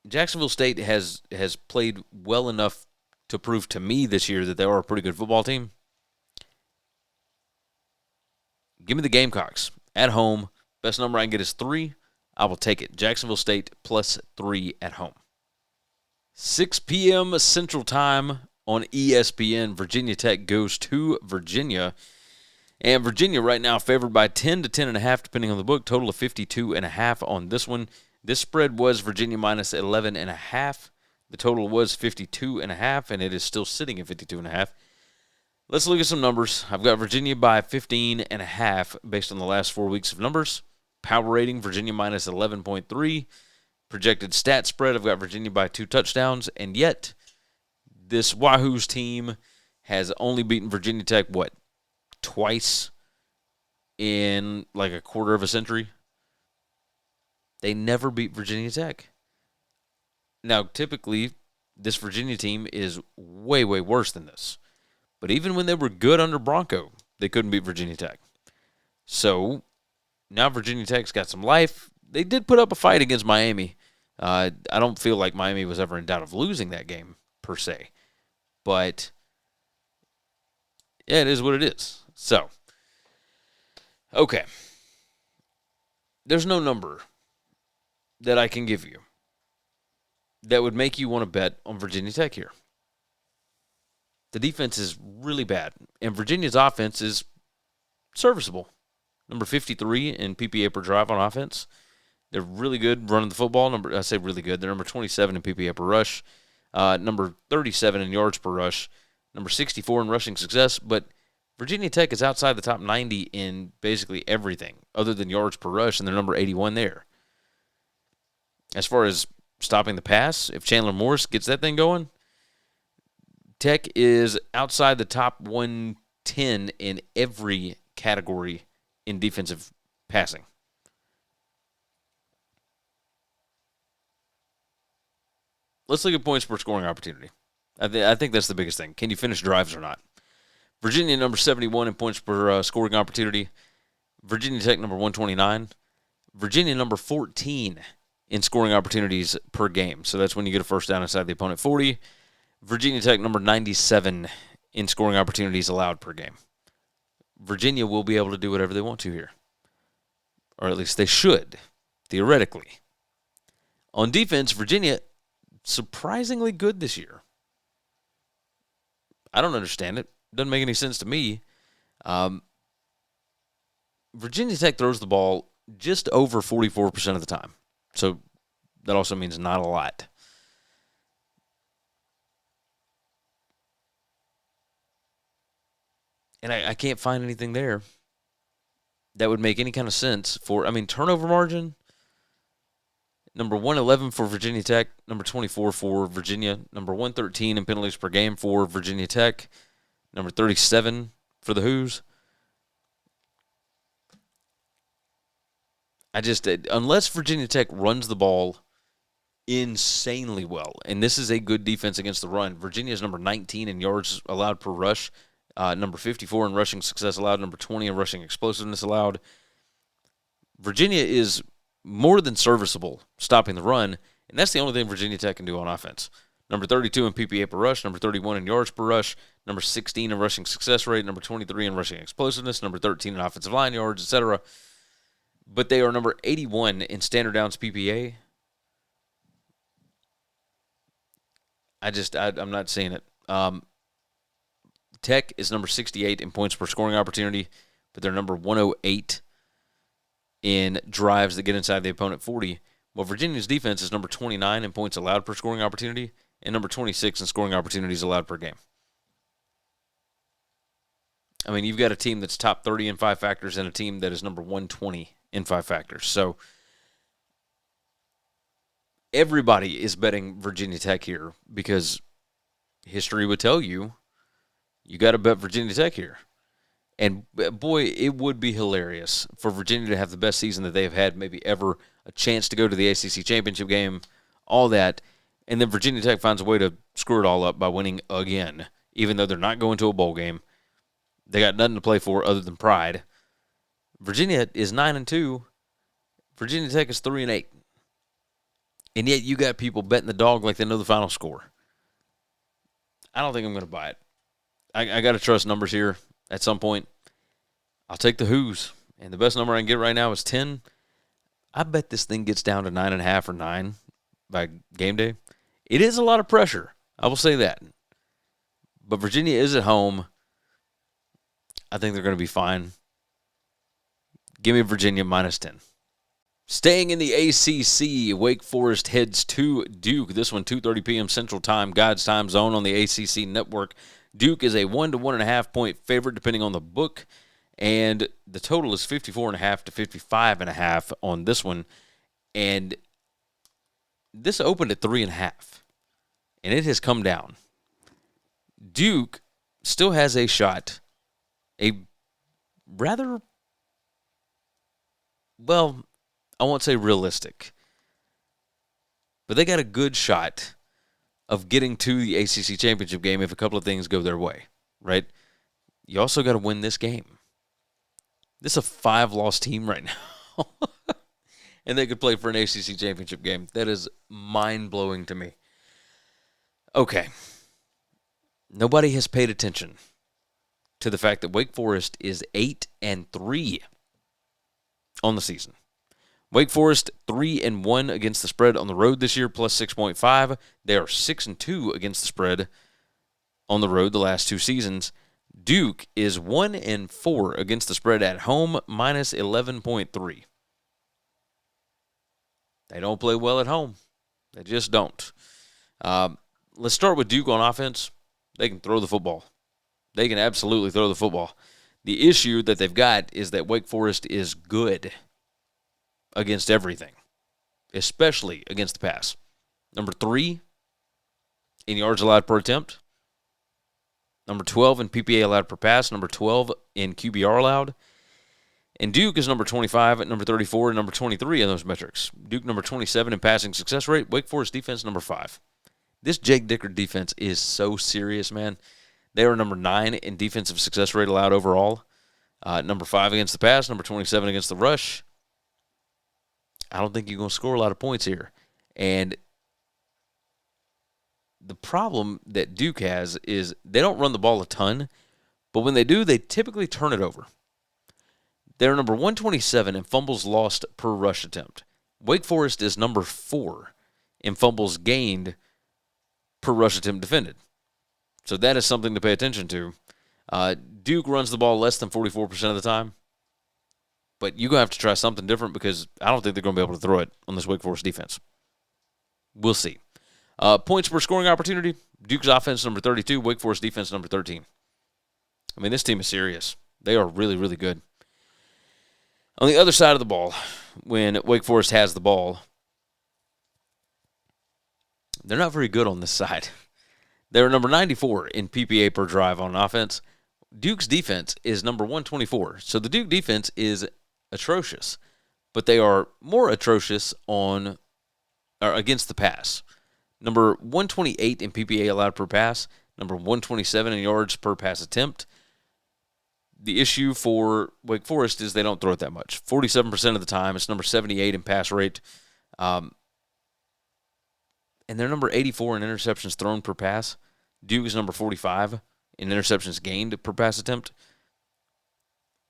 Jacksonville State has played well enough to prove to me this year that they are a pretty good football team. Give me the Gamecocks at home. Best number I can get is 3. I will take it. Jacksonville State plus 3 at home. 6 p.m. Central Time on ESPN. Virginia Tech goes to Virginia. And Virginia right now favored by 10 to 10.5, depending on the book. Total of 52.5 on this one. This spread was Virginia minus 11.5. The total was 52.5, and it is still sitting at 52.5. Let's look at some numbers. I've got Virginia by 15.5 based on the last 4 weeks of numbers. Power rating, Virginia minus 11.3. Projected stat spread, I've got Virginia by 2 touchdowns, and yet this Wahoo's team has only beaten Virginia Tech, twice in like a quarter of a century? They never beat Virginia Tech. Now, typically, this Virginia team is way, way worse than this. But even when they were good under Bronco, they couldn't beat Virginia Tech. So, now Virginia Tech's got some life. They did put up a fight against Miami. I don't feel like Miami was ever in doubt of losing that game, per se. But, yeah, it is what it is. So, okay. There's no number that I can give you that would make you want to bet on Virginia Tech here. The defense is really bad, and Virginia's offense is serviceable. Number 53 in PPA per drive on offense. They're really good running the football. I say really good. They're number 27 in PPA per rush. Number 37 in yards per rush. Number 64 in rushing success. But Virginia Tech is outside the top 90 in basically everything other than yards per rush, and they're number 81 there. As far as stopping the pass, if Chandler Morris gets that thing going, Tech is outside the top 110 in every category in defensive passing. Let's look at points per scoring opportunity. I think that's the biggest thing. Can you finish drives or not? Virginia number 71 in points per scoring opportunity. Virginia Tech number 129. Virginia number 14 in scoring opportunities per game. So that's when you get a first down inside the opponent 40. Virginia Tech number 97 in scoring opportunities allowed per game. Virginia will be able to do whatever they want to here. Or at least they should, theoretically. On defense, Virginia, surprisingly good this year. I don't understand it. Doesn't make any sense to me. Virginia Tech throws the ball just over 44% of the time. So that also means not a lot. And I can't find anything there that would make any kind of sense turnover margin, number 111 for Virginia Tech, number 24 for Virginia, number 113 in penalties per game for Virginia Tech, number 37 for the Hoos. Unless Virginia Tech runs the ball insanely well, and this is a good defense against the run. Virginia is number 19 in yards allowed per rush, number 54 in rushing success allowed, number 20 in rushing explosiveness allowed. Virginia is more than serviceable stopping the run, and that's the only thing Virginia Tech can do on offense. Number 32 in PPA per rush, number 31 in yards per rush, number 16 in rushing success rate, number 23 in rushing explosiveness, number 13 in offensive line yards, etc. But they are number 81 in standard downs PPA. I'm not seeing it. Tech is number 68 in points per scoring opportunity, but they're number 108 in drives that get inside the opponent 40. Well, Virginia's defense is number 29 in points allowed per scoring opportunity and number 26 in scoring opportunities allowed per game. I mean, you've got a team that's top 30 in 5 factors and a team that is number 120 in 5 factors. So everybody is betting Virginia Tech here because history would tell you got to bet Virginia Tech here. And, boy, it would be hilarious for Virginia to have the best season that they have had maybe ever, a chance to go to the ACC championship game, all that, and then Virginia Tech finds a way to screw it all up by winning again, even though they're not going to a bowl game. They got nothing to play for other than pride. Virginia is 9-2. Virginia Tech is 3-8. And yet you got people betting the dog like they know the final score. I don't think I'm going to buy it. I got to trust numbers here at some point. I'll take the Hoos. And the best number I can get right now is 10. I bet this thing gets down to 9.5 or 9 by game day. It is a lot of pressure. I will say that. But Virginia is at home. I think they're going to be fine. Give me Virginia minus 10. Staying in the ACC, Wake Forest heads to Duke. This one, 2:30 p.m. Central Time, God's time zone on the ACC network. Duke is a 1 to 1.5 point favorite, depending on the book, and the total is 54.5 to 55.5 on this one. And this opened at 3.5, and it has come down. Duke still has a shot, a rather, well, I won't say realistic, but they got a good shot of getting to the ACC championship game if a couple of things go their way, right? You also got to win this game. This is a 5-loss team right now, and they could play for an ACC championship game. That is mind-blowing to me. Okay. Nobody has paid attention to the fact that Wake Forest is 8-3 on the season. Wake Forest 3-1 against the spread on the road this year, plus 6.5. They are 6-2 against the spread on the road the last 2 seasons. Duke is 1-4 against the spread at home, minus 11.3. They don't play well at home. They just don't. Let's start with Duke on offense. They can throw the football. They can absolutely throw the football. The issue that they've got is that Wake Forest is good against everything, especially against the pass. Number 3 in yards allowed per attempt. Number 12 in PPA allowed per pass. Number 12 in QBR allowed. And Duke is number 25 at number 34 and number 23 in those metrics. Duke number 27 in passing success rate. Wake Forest defense number 5. This Jake Dicker defense is so serious, man. They are number 9 in defensive success rate allowed overall. Number 5 against the pass. Number 27 against the rush. I don't think you're going to score a lot of points here. And the problem that Duke has is they don't run the ball a ton, but when they do, they typically turn it over. They're number 127 in fumbles lost per rush attempt. Wake Forest is number 4 in fumbles gained per rush attempt defended. So that is something to pay attention to. Duke runs the ball less than 44% of the time. But you're going to have to try something different because I don't think they're going to be able to throw it on this Wake Forest defense. We'll see. Points per scoring opportunity. Duke's offense number 32. Wake Forest defense number 13. I mean, this team is serious. They are really, really good. On the other side of the ball, when Wake Forest has the ball, they're not very good on this side. They're number 94 in PPA per drive on offense. Duke's defense is number 124. So the Duke defense is atrocious, but they are more atrocious on or against the pass. Number 128 in PPA allowed per pass, number 127 in yards per pass attempt. The issue for Wake Forest is they don't throw it that much. 47% of the time, it's number 78 in pass rate. And they're number 84 in interceptions thrown per pass. Duke is number 45 in interceptions gained per pass attempt.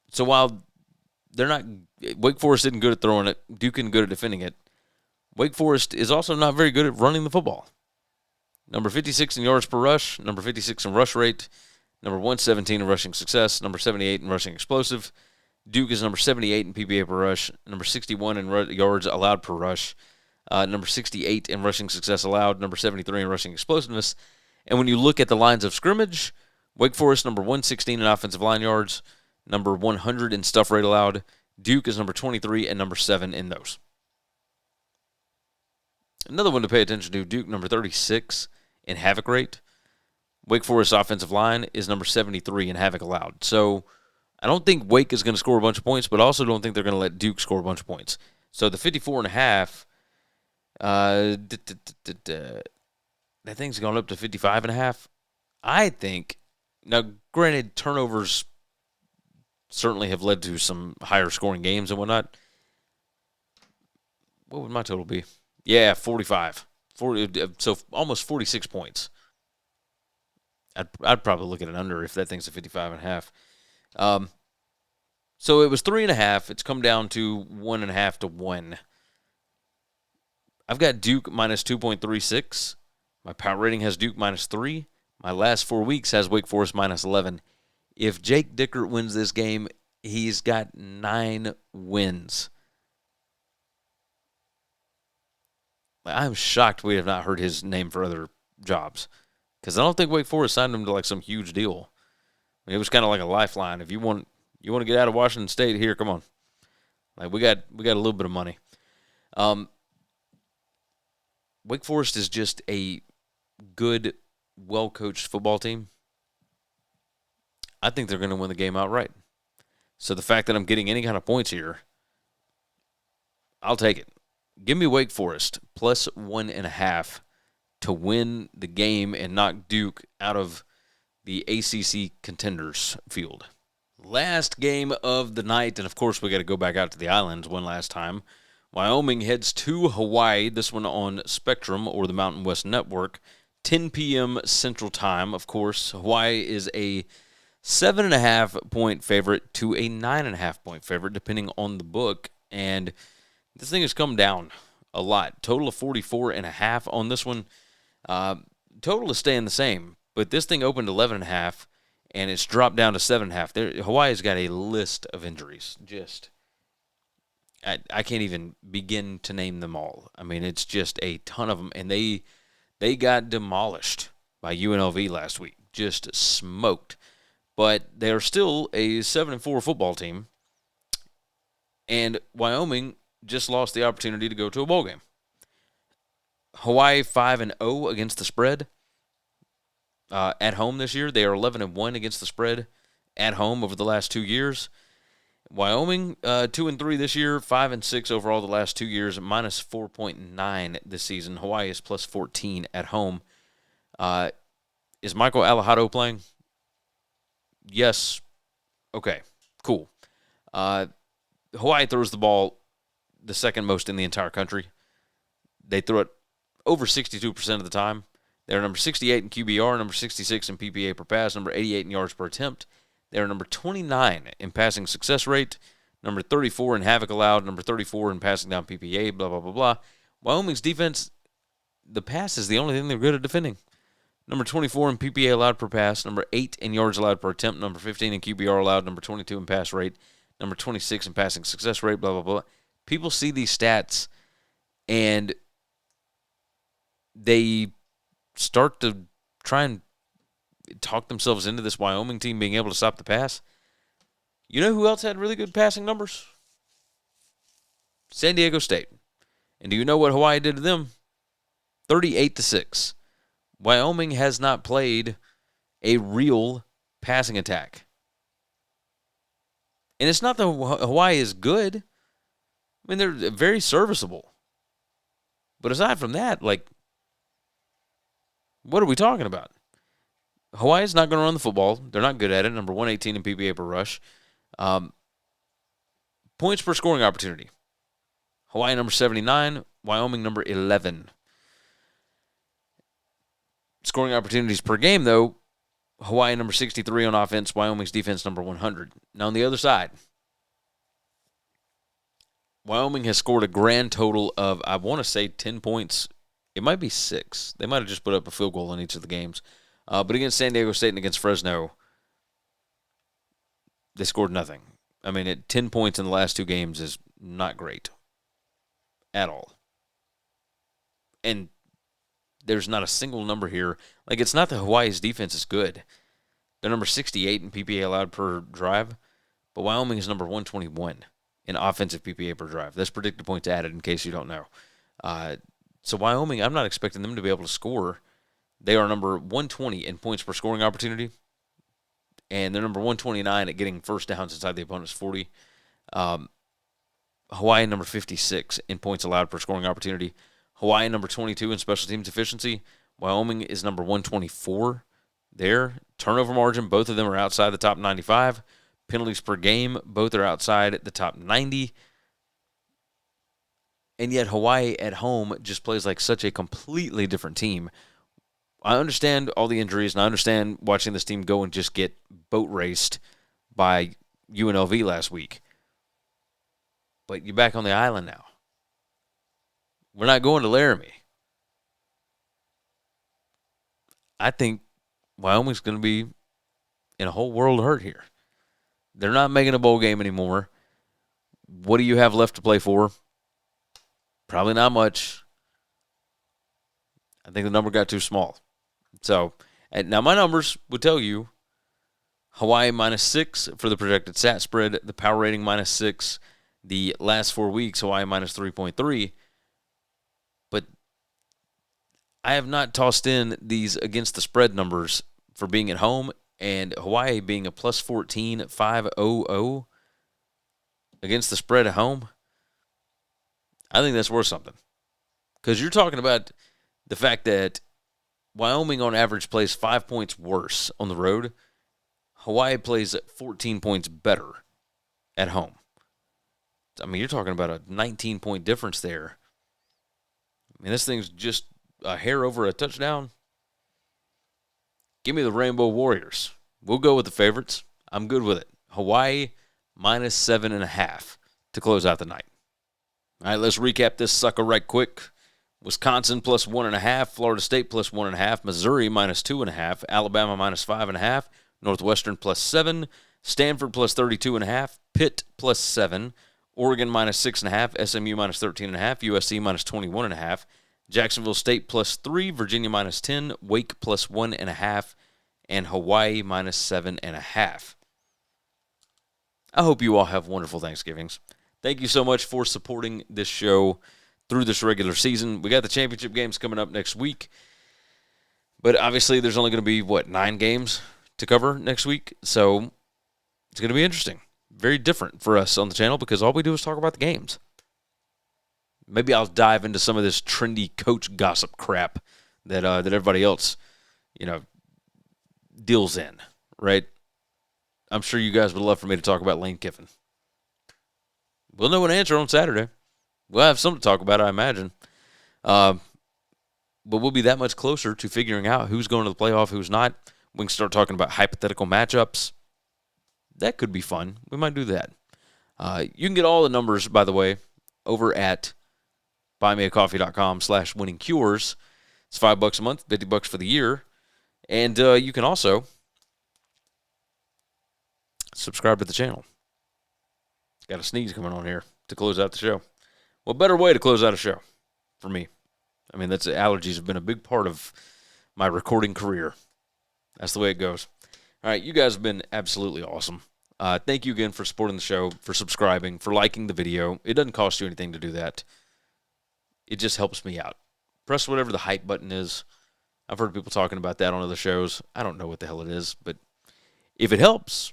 So while Wake Forest isn't good at throwing it, Duke isn't good at defending it, Wake Forest is also not very good at running the football. Number 56 in yards per rush, number 56 in rush rate, number 117 in rushing success, number 78 in rushing explosive. Duke is number 78 in PPA per rush, number 61 in yards allowed per rush, number 68 in rushing success allowed, number 73 in rushing explosiveness. And when you look at the lines of scrimmage, Wake Forest number 116 in offensive line yards, number 100 in stuff rate allowed. Duke is number 23 and number 7 in those. Another one to pay attention to, Duke number 36 in havoc rate. Wake Forest offensive line is number 73 in havoc allowed. So I don't think Wake is going to score a bunch of points, but I also don't think they're going to let Duke score a bunch of points. So the 54.5, that thing's gone up to 55.5. I think, now granted, turnovers certainly have led to some higher scoring games and whatnot. What would my total be? Yeah, 45. 40, so almost 46 points. I'd probably look at an under if that thing's a 55.5. So it was 3.5. It's come down to 1.5 to 1. I've got Duke minus 2.36. My power rating has Duke minus 3. My last 4 weeks has Wake Forest minus 11. If Jake Dicker wins this game, he's got 9 wins. I'm shocked we have not heard his name for other jobs, because I don't think Wake Forest signed him to like some huge deal. I mean, it was kind of like a lifeline. If you want to get out of Washington State, here, come on. Like we got a little bit of money. Wake Forest is just a good, well-coached football team. I think they're going to win the game outright. So the fact that I'm getting any kind of points here, I'll take it. Give me Wake Forest plus 1.5 to win the game and knock Duke out of the ACC contenders field. Last game of the night, and of course we got to go back out to the islands one last time. Wyoming heads to Hawaii, this one on Spectrum or the Mountain West Network, 10 p.m. Central Time. Of course, Hawaii is a 7.5-point favorite to a 9.5-point favorite, depending on the book. And this thing has come down a lot. Total of 44.5 on this one. Total is staying the same, but this thing opened 11.5, and it's dropped down to 7.5. Hawaii's got a list of injuries. I can't even begin to name them all. I mean, it's just a ton of them, and they got demolished by UNLV last week, just smoked. But they're still a 7-4 football team, and Wyoming just lost the opportunity to go to a bowl game. Hawaii 5-0 against the spread at home this year. They are 11-1 against the spread at home over the last 2 years. Wyoming 2-3 this year, 5-6 overall the last 2 years, minus 4.9 this season. Hawaii is plus 14 at home. Is Michael Alejado playing? Yes. Okay. Cool. Hawaii throws the ball the second most in the entire country. They throw it over 62% of the time. They're number 68 in QBR, number 66 in PPA per pass, number 88 in yards per attempt. They're number 29 in passing success rate, number 34 in Havoc allowed, number 34 in passing down PPA, blah, blah, blah, blah. Wyoming's defense, the pass is the only thing they're good at defending. Number 24 in PPA allowed per pass, number 8 in yards allowed per attempt, number 15 in QBR allowed, number 22 in pass rate, number 26 in passing success rate, blah, blah, blah. People see these stats, and they start to try and talk themselves into this Wyoming team being able to stop the pass. You know who else had really good passing numbers? San Diego State. And do you know what Hawaii did to them? 38-6. Wyoming has not played a real passing attack. And it's not that Hawaii is good. I mean, they're very serviceable. But aside from that, like, what are we talking about? Hawaii's not going to run the football. They're not good at it. Number 118 in PPA per rush. Points per scoring opportunity. Hawaii number 79. Wyoming number 11. Scoring opportunities per game, though. Hawaii number 63 on offense. Wyoming's defense number 100. Now on the other side, Wyoming has scored a grand total of, I want to say, 10 points. It might be 6. They might have just put up a field goal in each of the games. But against San Diego State and against Fresno, they scored nothing. I mean, 10 points in the last 2 games is not great at all. And there's not a single number here. Like, it's not that Hawaii's defense is good. They're number 68 in PPA allowed per drive, but Wyoming is number 121 in offensive PPA per drive. That's predicted points added, in case you don't know. So Wyoming, I'm not expecting them to be able to score. They are number 120 in points per scoring opportunity, and they're number 129 at getting first downs inside the opponent's 40. Hawaii number 56 in points allowed per scoring opportunity. Hawaii number 22 in special teams efficiency. Wyoming is number 124 there. Turnover margin, both of them are outside the top 95. Penalties per game, both are outside the top 90. And yet Hawaii at home just plays like such a completely different team. I understand all the injuries, and I understand watching this team go and just get boat raced by UNLV last week. But you're back on the island now. We're not going to Laramie. I think Wyoming's going to be in a whole world of hurt here. They're not making a bowl game anymore. What do you have left to play for? Probably not much. I think the number got too small. So, now my numbers would tell you Hawaii -6 for the projected stat spread, the power rating -6, the last 4 weeks, Hawaii -3.3. But I have not tossed in these against the spread numbers for being at home, and Hawaii being a +14, 5.00 against the spread at home. I think that's worth something. Because you're talking about the fact that Wyoming on average plays 5 points worse on the road. Hawaii plays 14 points better at home. I mean, you're talking about a 19-point difference there. I mean, this thing's just a hair over a touchdown. Give me the Rainbow Warriors. We'll go with the favorites. I'm good with it. Hawaii -7.5 to close out the night. All right, let's recap this sucker right quick. Wisconsin +1.5, Florida State +1.5, Missouri -2.5, Alabama -5.5, Northwestern +7, Stanford +32.5, Pitt +7, Oregon -6.5, SMU -13.5, USC -21.5, Jacksonville State +3, Virginia -10, Wake +1.5, and Hawaii -7.5. I hope you all have wonderful Thanksgivings. Thank you so much for supporting this show through this regular season. We got the championship games coming up next week, but obviously there's only going to be, 9 games to cover next week, so it's going to be interesting. Very different for us on the channel because all we do is talk about the games. Maybe I'll dive into some of this trendy coach gossip crap that everybody else, deals in, right? I'm sure you guys would love for me to talk about Lane Kiffin. We'll know an answer on Saturday. We'll have something to talk about, I imagine. But we'll be that much closer to figuring out who's going to the playoff, who's not. We can start talking about hypothetical matchups. That could be fun. We might do that. You can get all the numbers, by the way, over at buymeacoffee.com/winningcures. It's $5 a month, $50 for the year. And you can also subscribe to the channel. Got a sneeze coming on here to close out the show. What better way to close out a show for me? I mean, allergies have been a big part of my recording career. That's the way it goes. All right, you guys have been absolutely awesome. Thank you again for supporting the show, for subscribing, for liking the video. It doesn't cost you anything to do that. It just helps me out. Press whatever the hype button is. I've heard people talking about that on other shows. I don't know what the hell it is, but if it helps,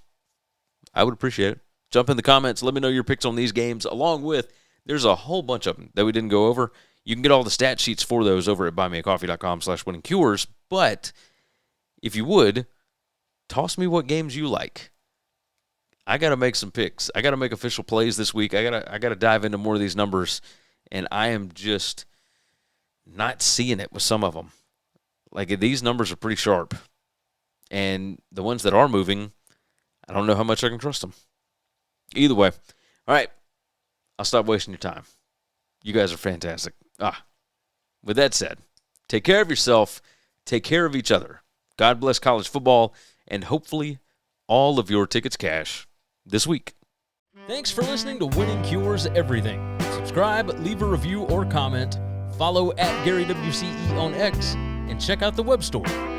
I would appreciate it. Jump in the comments. Let me know your picks on these games, along with, there's a whole bunch of them that we didn't go over. You can get all the stat sheets for those over at buymeacoffee.com/winningcures. But if you would, toss me what games you like. I got to make some picks. I got to make official plays this week. I got to dive into more of these numbers, and I am just not seeing it with some of them. Like, these numbers are pretty sharp, and the ones that are moving, I don't know how much I can trust them. Either way, all right, I'll stop wasting your time. You guys are fantastic. With that said, take care of yourself, take care of each other. God bless college football, and hopefully all of your tickets cash this week. Thanks for listening to Winning Cures Everything. Subscribe, leave a review or comment, follow at GaryWCE on X, and check out the web store,